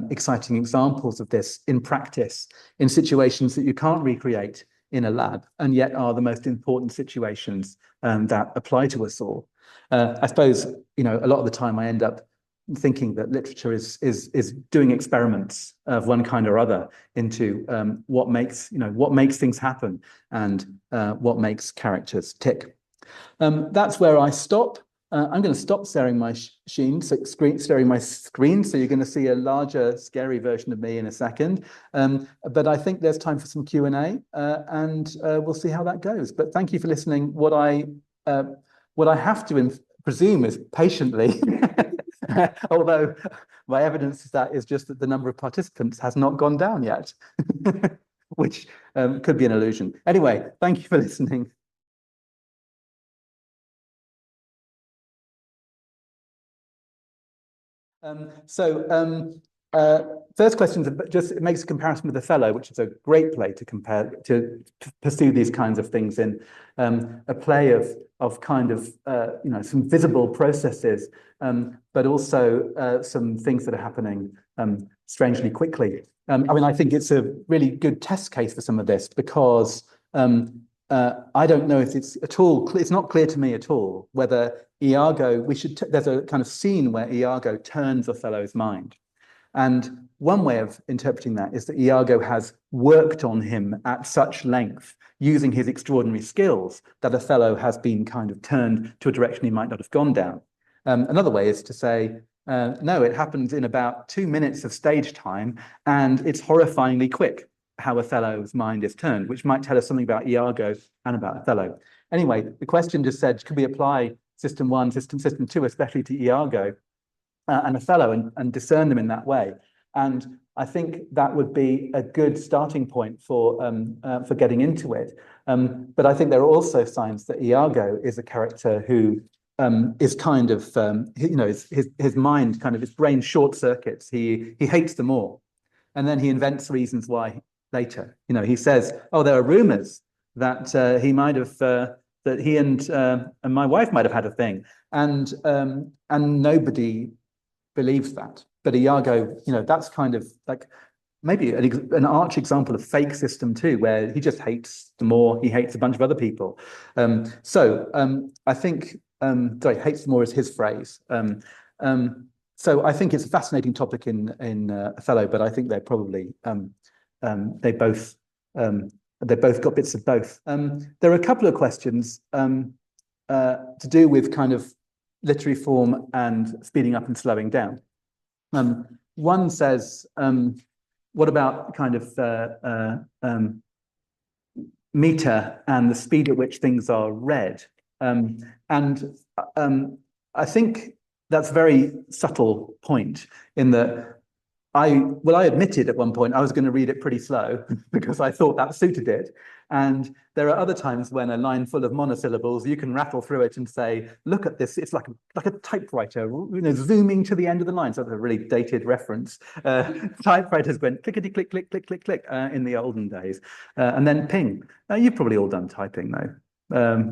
A: exciting examples of this in practice, in situations that you can't recreate in a lab, and yet are the most important situations that apply to us all. I suppose, a lot of the time I end up thinking that literature is doing experiments of one kind or other into what makes things happen and what makes characters tick. That's where I stop. I'm going to stop staring my staring my screen, so you're going to see a larger, scary version of me in a second. But I think there's time for some Q&A, and we'll see how that goes. But thank you for listening. What I have to presume is patiently, although my evidence is just that the number of participants has not gone down yet, which could be an illusion. Anyway, thank you for listening. First question is it makes a comparison with Othello, which is a great play to pursue these kinds of things in, a play of kind of some visible processes, but also some things that are happening strangely quickly. I think it's a really good test case for some of this, because I don't know if it's not clear to me at all whether Iago, there's a kind of scene where Iago turns Othello's mind. And one way of interpreting that is that Iago has worked on him at such length, using his extraordinary skills, that Othello has been kind of turned to a direction he might not have gone down. Another way is to say, no, it happens in about 2 minutes of stage time, and it's horrifyingly quick how Othello's mind is turned, which might tell us something about Iago and about Othello. Anyway, the question just said, could we apply system 1, system 2, especially to Iago and Othello, and discern them in that way? And I think that would be a good starting point for getting into it. But I think there are also signs that Iago is a character who is kind of, his mind, kind of his brain short circuits. He hates them all. And then he invents reasons why later. He says, oh, there are rumors that he might have, that he and my wife might have had a thing. And nobody believes that. But Iago, that's kind of like maybe an arch example of fake system too, where he just hates them more. He hates a bunch of other people. I think, hates more is his phrase. So I think it's a fascinating topic in Othello, but I think they're probably, they both got bits of both. There are a couple of questions to do with kind of literary form and speeding up and slowing down. One says, what about kind of meter and the speed at which things are read? And I think that's a very subtle point, in that I admitted at one point I was going to read it pretty slow because I thought that suited it. And there are other times when a line full of monosyllables, you can rattle through it and say, look at this, it's like a typewriter, zooming to the end of the line. So that's a really dated reference. Typewriters went clickety click, click, click, click, click in the olden days. And then ping. You've probably all done typing though,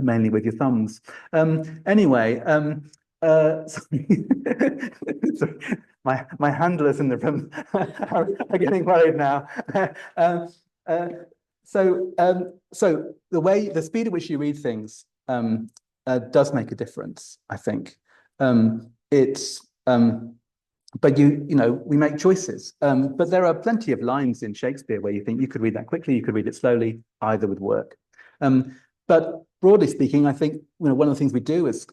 A: mainly with your thumbs. Anyway, sorry. My handlers in the room are getting worried now. So the speed at which you read things does make a difference, I think. But we make choices. But there are plenty of lines in Shakespeare where you think you could read that quickly, you could read it slowly, either would work. But broadly speaking, I think one of the things we do as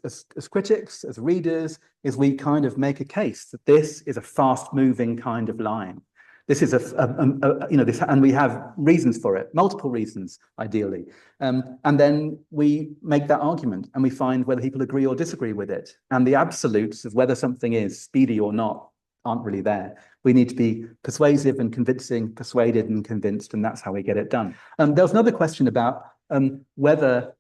A: critics, as readers, is we kind of make a case that this is a fast-moving kind of line. This is and we have reasons for it, multiple reasons, ideally. And then we make that argument and we find whether people agree or disagree with it. And the absolutes of whether something is speedy or not aren't really there. We need to be persuasive and convincing, persuaded and convinced, and that's how we get it done. There was another question about whether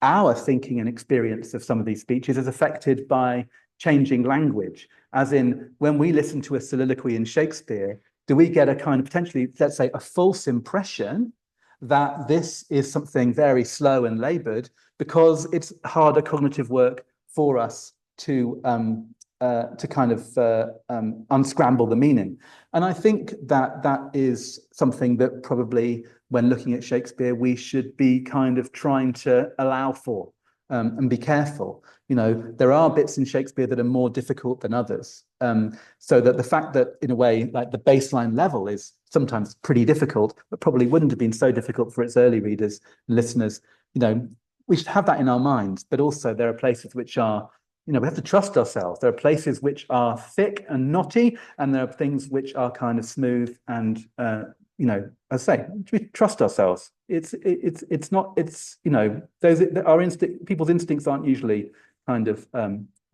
A: our thinking and experience of some of these speeches is affected by changing language, as in when we listen to a soliloquy in Shakespeare, do we get a kind of potentially, let's say, a false impression that this is something very slow and labored because it's harder cognitive work for us to kind of unscramble the meaning. And I think that that is something that probably, when looking at Shakespeare, we should be kind of trying to allow for and be careful. You know, there are bits in Shakespeare that are more difficult than others. So that the fact that, in a way, like the baseline level is sometimes pretty difficult, but probably wouldn't have been so difficult for its early readers and listeners. You know, we should have that in our minds, but also there are places which are, you know, we have to trust ourselves. There are places which are thick and knotty, and there are things which are kind of smooth and, you know, as I say, we trust ourselves. It's not, you know, people's instincts aren't usually kind of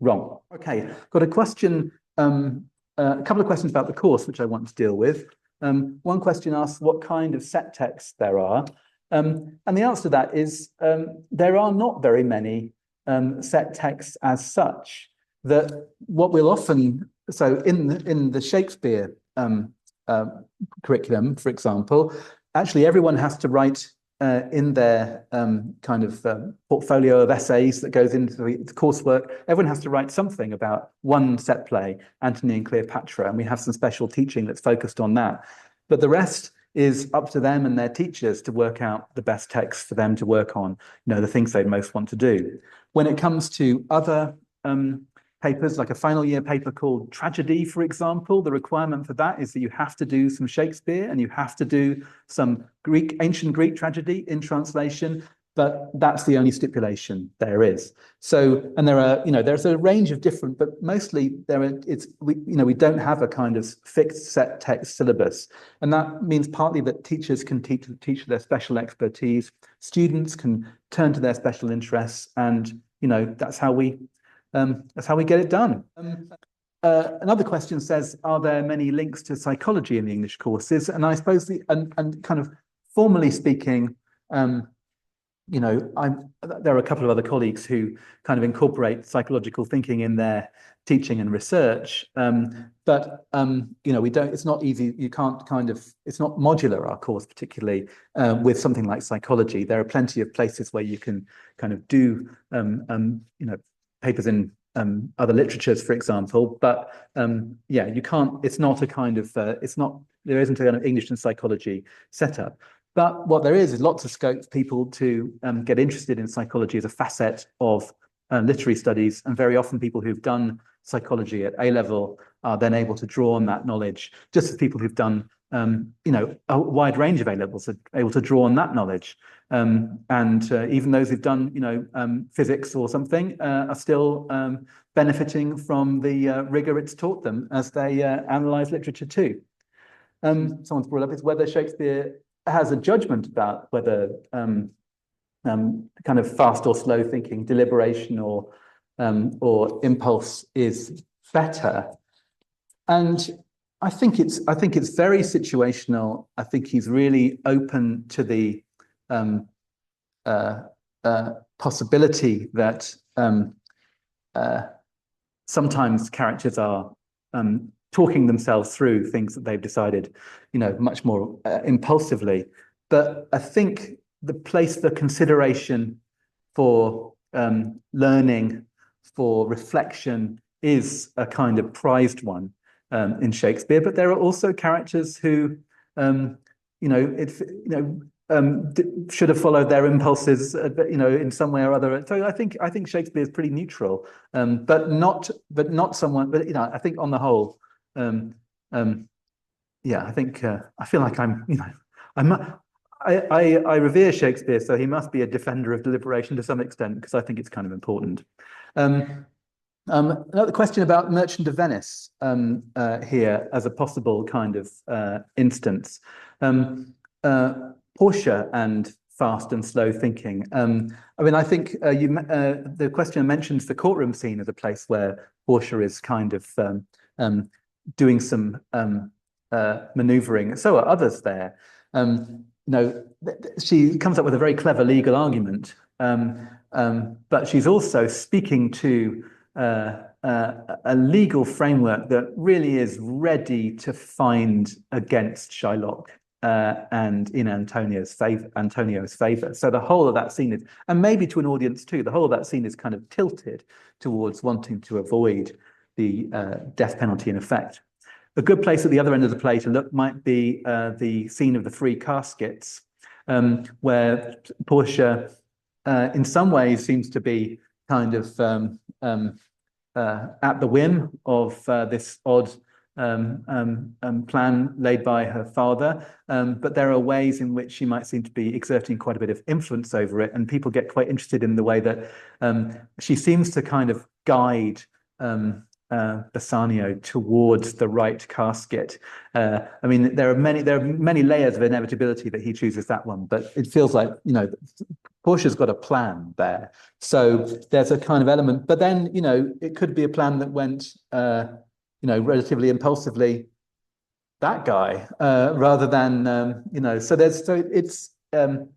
A: wrong. Okay, got a question, a couple of questions about the course, which I want to deal with. One question asks what kind of set texts there are. And the answer to that is there are not very many set texts as such. That what we'll often, so in the Shakespeare curriculum, for example, actually everyone has to write in their kind of portfolio of essays that goes into the coursework, everyone has to write something about one set play, Antony and Cleopatra, and we have some special teaching that's focused on that. But the rest is up to them and their teachers to work out the best text for them to work on, you know, the things they most want to do. When it comes to other papers, like a final year paper called Tragedy, for example, the requirement for that is that you have to do some Shakespeare and you have to do some ancient Greek tragedy in translation, but that's the only stipulation there is. So, and there are, you know, there's a range of different, but mostly we don't have a kind of fixed set text syllabus. And that means partly that teachers can teach their special expertise, students can turn to their special interests, and, you know, that's how we get it done. Another question says, are there many links to psychology in the English courses? And I suppose and kind of formally speaking, you know, there are a couple of other colleagues who kind of incorporate psychological thinking in their teaching and research. But you know, it's not easy. You can't kind of, it's not modular, our course, particularly with something like psychology. There are plenty of places where you can kind of do, you know, papers in other literatures, for example, but yeah, you can't, it's not a kind of, there isn't a kind of English and psychology setup. But what there is lots of scope for people to get interested in psychology as a facet of literary studies, and very often people who've done psychology at A level are then able to draw on that knowledge, just as people who've done you know, a wide range of A levels are able to draw on that knowledge. And even those who've done, you know, physics or something are still benefiting from the rigor it's taught them as they analyze literature too. Someone's brought up is whether Shakespeare has a judgment about whether kind of fast or slow thinking, deliberation or impulse is better. And I think it's very situational. I think he's really open to the possibility that sometimes characters are talking themselves through things that they've decided, you know, much more impulsively. But I think the consideration for learning, for reflection, is a kind of prized one in Shakespeare. But there are also characters who, you know, should have followed their impulses, you know, in some way or other. So I think Shakespeare is pretty neutral, but not someone. But you know, I think on the whole, yeah, I think I feel like I'm, you know, I revere Shakespeare, so he must be a defender of deliberation to some extent, because I think it's kind of important. Another question about Merchant of Venice here as a possible kind of instance. Portia and fast and slow thinking. I mean, I think the question mentions the courtroom scene as a place where Portia is kind of doing some maneuvering. So are others there. You know, she comes up with a very clever legal argument, but she's also speaking to a legal framework that really is ready to find against Shylock. and in Antonio's favor. So the whole of that scene is, and maybe to an audience too, the whole of that scene is kind of tilted towards wanting to avoid the death penalty in effect. A good place at the other end of the play to look might be the scene of the three caskets, where Portia, in some ways, seems to be kind of at the whim of this odd plan laid by her father, but there are ways in which she might seem to be exerting quite a bit of influence over it, and people get quite interested in the way that she seems to kind of guide Bassanio towards the right casket. I mean, there are many layers of inevitability that he chooses that one, but it feels like, you know, Portia's got a plan there. So there's a kind of element, but then, you know, it could be a plan that went, you know, relatively impulsively, that guy, rather than, you know, so it's a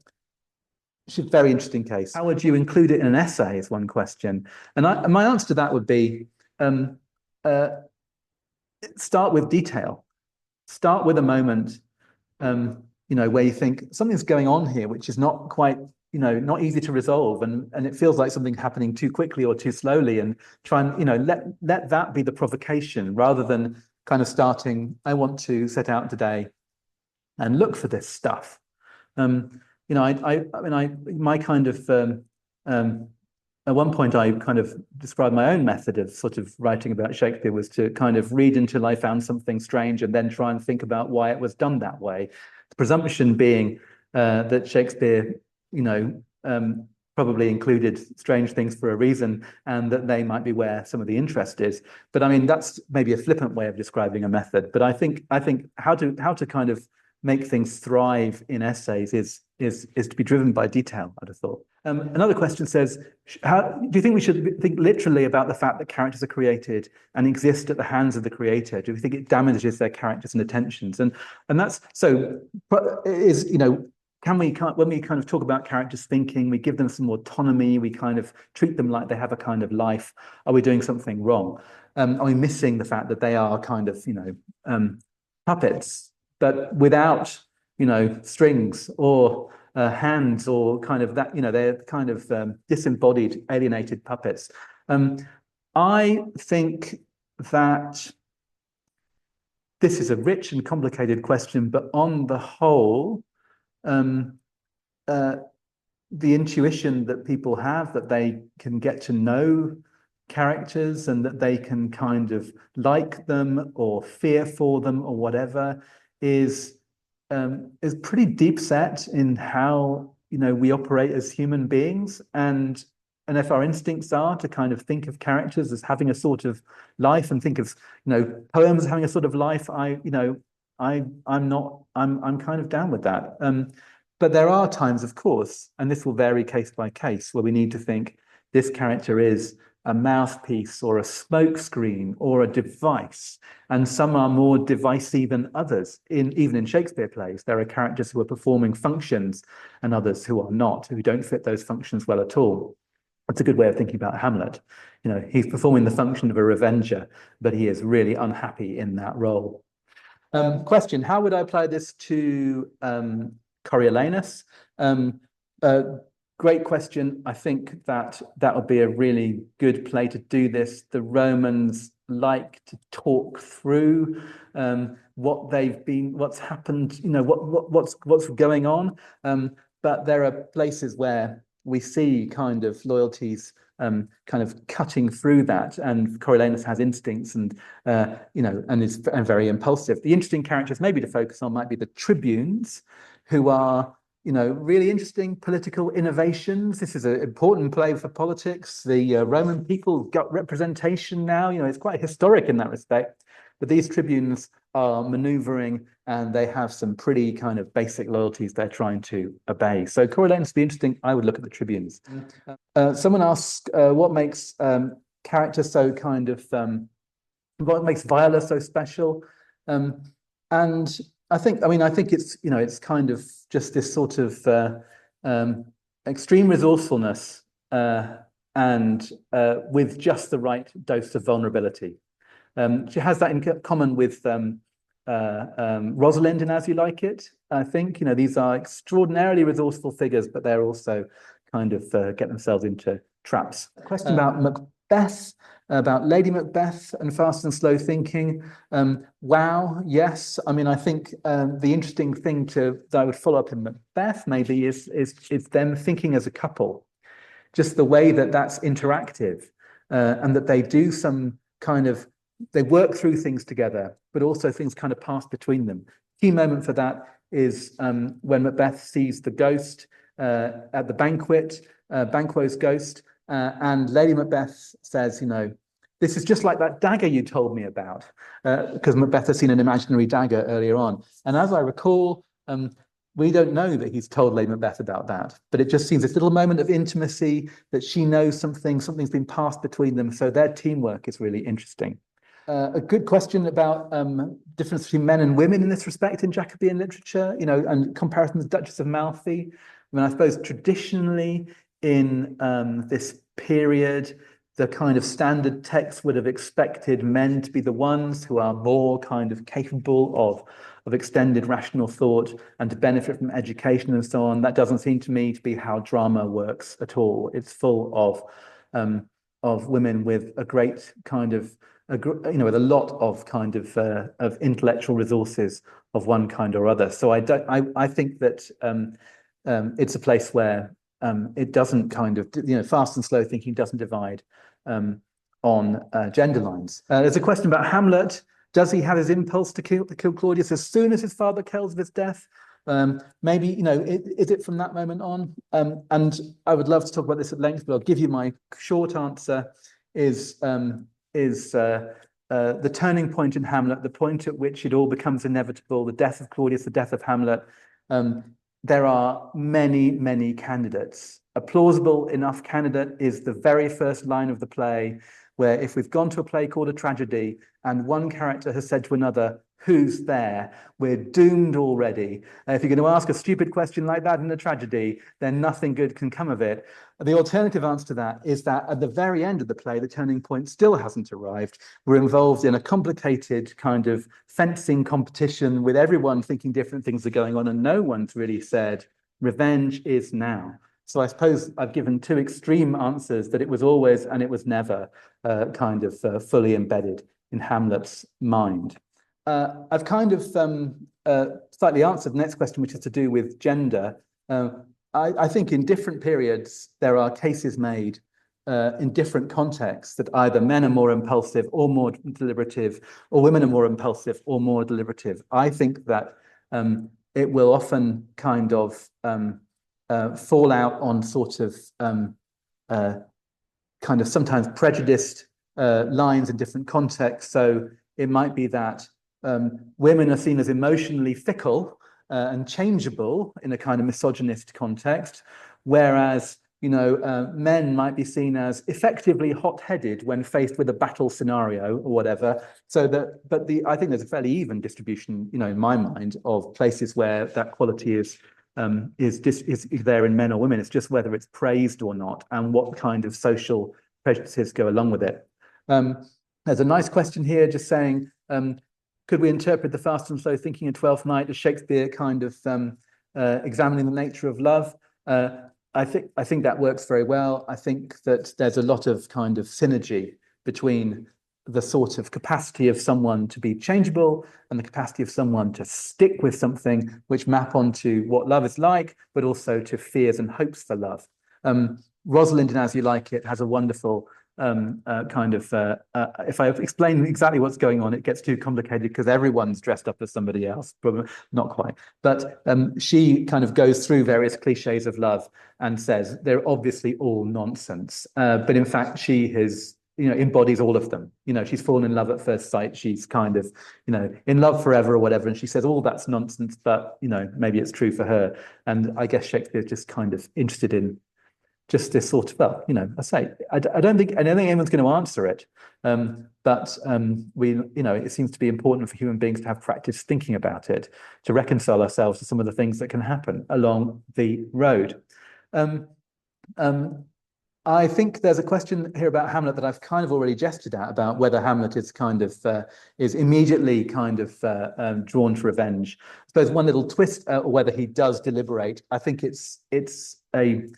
A: very interesting case. How would you include it in an essay is one question. And my answer to that would be, start with detail. Start with a moment, you know, where you think something's going on here, which is not quite, you know, not easy to resolve, and it feels like something's happening too quickly or too slowly, and try and, you know, let that be the provocation, rather than kind of starting, I want to set out today and look for this stuff. You know, I mean, my kind of at one point, I kind of described my own method of sort of writing about Shakespeare was to kind of read until I found something strange and then try and think about why it was done that way. The presumption being that Shakespeare, you know, probably included strange things for a reason, and that they might be where some of the interest is. But I mean, that's maybe a flippant way of describing a method. But I think how to kind of make things thrive in essays is to be driven by detail, I'd have thought. Another question says, do you think we should think literally about the fact that characters are created and exist at the hands of the creator? Do we think it damages their characters and attentions? And that's so is, you know, when we kind of talk about characters thinking, we give them some autonomy, we kind of treat them like they have a kind of life. Are we doing something wrong? Are we missing the fact that they are kind of, you know, puppets, but without, you know, strings or hands, or kind of that, you know, they're kind of disembodied, alienated puppets. I think that this is a rich and complicated question, but on the whole, the intuition that people have that they can get to know characters and that they can kind of like them or fear for them or whatever is pretty deep set in how, you know, we operate as human beings, and if our instincts are to kind of think of characters as having a sort of life, and think of, you know, poems as having a sort of life, I'm kind of down with that. But there are times, of course, and this will vary case by case, where we need to think this character is a mouthpiece or a smokescreen or a device, and some are more devicey than others. Even in Shakespeare plays, there are characters who are performing functions and others who are not, who don't fit those functions well at all. That's a good way of thinking about Hamlet. You know, he's performing the function of a revenger, but he is really unhappy in that role. Question, how would I apply this to Coriolanus? Great question. I think that would be a really good play to do this. The Romans like to talk through what's happened, you know, what's going on. But there are places where we see kind of loyalties kind of cutting through that, and Coriolanus has instincts, and you know, and is very impulsive. The interesting characters maybe to focus on might be the tribunes, who are, you know, really interesting political innovations. This is an important play for politics. The Roman people got representation now. You know, it's quite historic in that respect. But these tribunes are maneuvering, and they have some pretty kind of basic loyalties they're trying to obey. So Coriolanus would be interesting. I would look at the tribunes. Someone asked, what makes characters so kind of, what makes Viola so special? And I think it's, you know, it's kind of just this sort of extreme resourcefulness and with just the right dose of vulnerability. She has that in common with Rosalind in As You Like It, I think. These are extraordinarily resourceful figures, but they're also kind of get themselves into traps. A question about Macbeth, about Lady Macbeth and fast and slow thinking. Wow, yes. I mean, I think the interesting thing that I would follow up in Macbeth maybe is them thinking as a couple, just the way that that's interactive, and that they do some kind of, they work through things together, but also things kind of pass between them. Key moment for that is when Macbeth sees the ghost at the banquet, Banquo's ghost, and Lady Macbeth says, this is just like that dagger you told me about, because Macbeth has seen an imaginary dagger earlier on. And as I recall, we don't know that he's told Lady Macbeth about that, but it just seems this little moment of intimacy, that she knows something's been passed between them. So their teamwork is really interesting. A good question about difference between men and women in this respect in Jacobean literature, and comparison with Duchess of Malfi. I mean, I suppose traditionally in this period, the kind of standard text would have expected men to be the ones who are more kind of capable of extended rational thought and to benefit from education and so on. That doesn't seem to me to be how drama works at all. It's full of women with a great kind of, with a lot of kind of intellectual resources of one kind or other. So I think that it's a place where it doesn't kind of, fast and slow thinking doesn't divide on gender lines. There's a question about Hamlet. Does he have his impulse to kill Claudius as soon as his father tells of his death? Maybe, is it from that moment on? And I would love to talk about this at length, but I'll give you my short answer is the turning point in Hamlet, the point at which it all becomes inevitable, the death of Claudius, the death of Hamlet. There are many, many candidates. A plausible enough candidate is the very first line of the play, where if we've gone to a play called a tragedy and one character has said to another, who's there? We're doomed already. If you're going to ask a stupid question like that in a tragedy, then nothing good can come of it. The alternative answer to that is that at the very end of the play, the turning point still hasn't arrived. We're involved in a complicated kind of fencing competition with everyone thinking different things are going on, and no one's really said, revenge is now. So I suppose I've given two extreme answers, that it was always and it was never kind of fully embedded in Hamlet's mind. I've kind of slightly answered the next question, which is to do with gender. I think in different periods, there are cases made in different contexts that either men are more impulsive or more deliberative, or women are more impulsive or more deliberative. I think that it will often kind of fall out on sort of kind of sometimes prejudiced lines in different contexts. So it might be that women are seen as emotionally fickle and changeable in a kind of misogynist context, whereas men might be seen as effectively hot-headed when faced with a battle scenario or whatever. So that, I think there's a fairly even distribution, in my mind, of places where that quality is there in men or women. It's just whether it's praised or not, and what kind of social prejudices go along with it. There's a nice question here, just saying, could we interpret the fast and slow thinking in Twelfth Night as Shakespeare kind of examining the nature of love? I think that works very well. I think that there's a lot of kind of synergy between the sort of capacity of someone to be changeable and the capacity of someone to stick with something, which map onto what love is like, but also to fears and hopes for love. Rosalind in As You Like It has a wonderful kind of, if I explain exactly what's going on, it gets too complicated because everyone's dressed up as somebody else, probably not quite. But she kind of goes through various cliches of love and says they're obviously all nonsense. But in fact, she has, embodies all of them. She's fallen in love at first sight. She's kind of, in love forever or whatever. And she says, all that's nonsense, but, maybe it's true for her. And I guess Shakespeare's just kind of interested in just this sort of, I don't think anyone's going to answer it. But it seems to be important for human beings to have practice thinking about it, to reconcile ourselves to some of the things that can happen along the road. I think there's a question here about Hamlet that I've kind of already gestured at, about whether Hamlet is kind of is immediately kind of drawn to revenge. I suppose one little twist, or whether he does deliberate. I think it's absolutely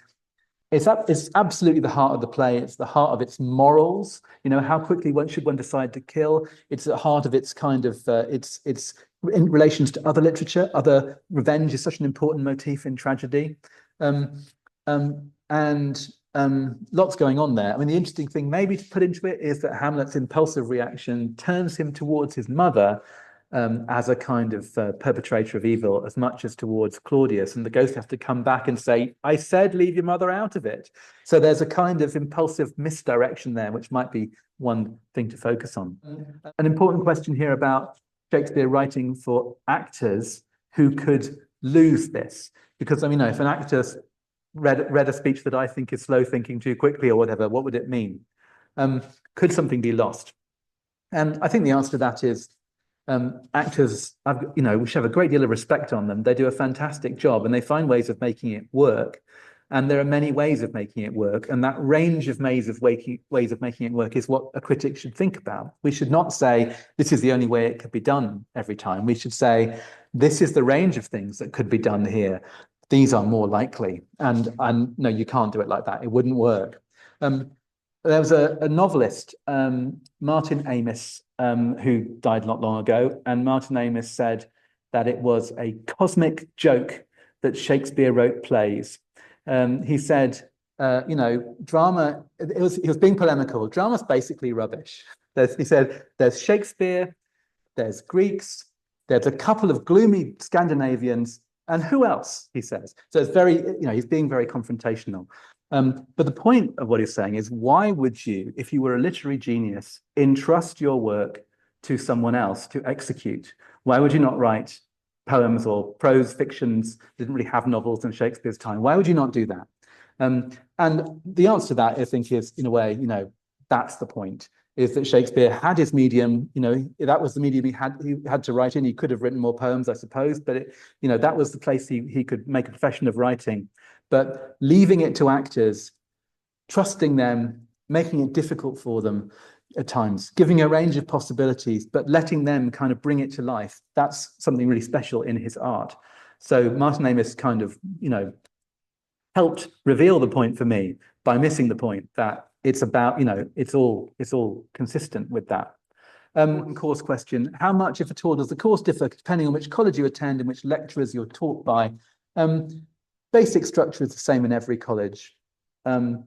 A: the heart of the play. It's the heart of its morals. You know, how quickly should one decide to kill? It's the heart of its kind of it's in relations to other literature. Other revenge is such an important motif in tragedy, and lots going on there. I mean, the interesting thing maybe to put into it is that Hamlet's impulsive reaction turns him towards his mother as a kind of perpetrator of evil, as much as towards Claudius. And the ghost has to come back and say, I said, leave your mother out of it. So there's a kind of impulsive misdirection there, which might be one thing to focus on. An important question here about Shakespeare writing for actors who could lose this. Because, I mean, if an actor read a speech that I think is slow thinking too quickly or whatever, what would it mean? Could something be lost? And I think the answer to that is actors, we should have a great deal of respect on them. They do a fantastic job and they find ways of making it work. And there are many ways of making it work. And that range of ways of making it work is what a critic should think about. We should not say, this is the only way it could be done every time. We should say, this is the range of things that could be done here. These are more likely. And no, you can't do it like that. It wouldn't work. There was a novelist, Martin Amis, who died not long ago. And Martin Amis said that it was a cosmic joke that Shakespeare wrote plays. He said, drama, he was being polemical. Drama's basically rubbish. He said, there's Shakespeare, there's Greeks, there's a couple of gloomy Scandinavians, and who else, he says. So it's very, he's being very confrontational. But the point of what he's saying is, why would you, if you were a literary genius, entrust your work to someone else to execute? Why would you not write poems or prose fictions? Didn't really have novels in Shakespeare's time. Why would you not do that? And the answer to that, I think, is, in a way, that's the point, is that Shakespeare had his medium, that was the medium he had to write in. He could have written more poems, I suppose, but that was the place he could make a profession of writing. But leaving it to actors, trusting them, making it difficult for them at times, giving a range of possibilities, but letting them kind of bring it to life, that's something really special in his art. So Martin Amis kind of, helped reveal the point for me by missing the point that it's about, it's all consistent with that. Course question: how much, if at all, does the course differ depending on which college you attend and which lecturers you're taught by? Basic structure is the same in every college. And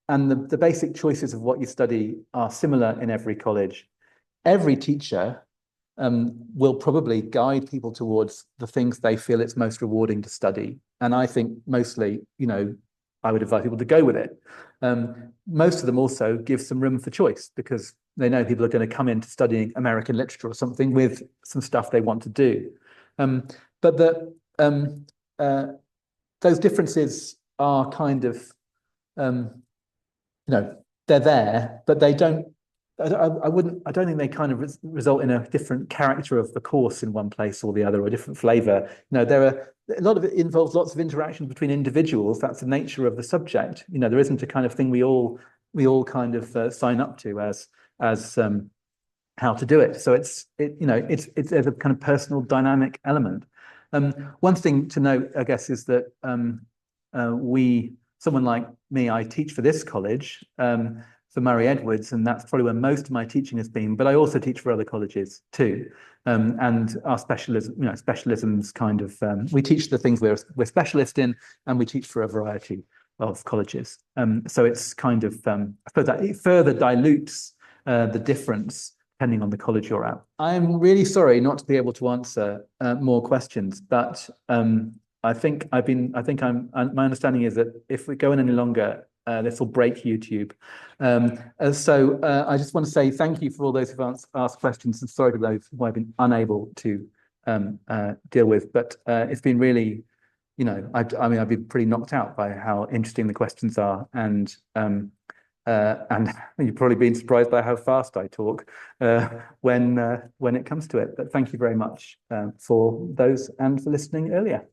A: the basic choices of what you study are similar in every college. Every teacher will probably guide people towards the things they feel it's most rewarding to study. And I think mostly, I would advise people to go with it. Most of them also give some room for choice because they know people are going to come into studying American literature or something with some stuff they want to do. But those differences are kind of, they're there, but they don't. I don't think they kind of result in a different character of the course in one place or the other, or a different flavor. There are a lot of it involves lots of interaction between individuals. That's the nature of the subject. There isn't a kind of thing we all kind of sign up to as how to do it. So there's a kind of personal dynamic element. One thing to note, I guess, is that someone like me, I teach for this college. For Murray Edwards, and that's probably where most of my teaching has been. But I also teach for other colleges too, and our specialisms kind of we teach the things we're specialist in, and we teach for a variety of colleges. So it's kind of I suppose that it further dilutes the difference depending on the college you're at. I'm really sorry not to be able to answer more questions, but my understanding is that if we go in any longer, this will break YouTube. So I just want to say thank you for all those who've asked questions, and sorry to those who I've been unable to deal with. But it's been really, I've been pretty knocked out by how interesting the questions are, and you've probably been surprised by how fast I talk when it comes to it. But thank you very much for those and for listening earlier.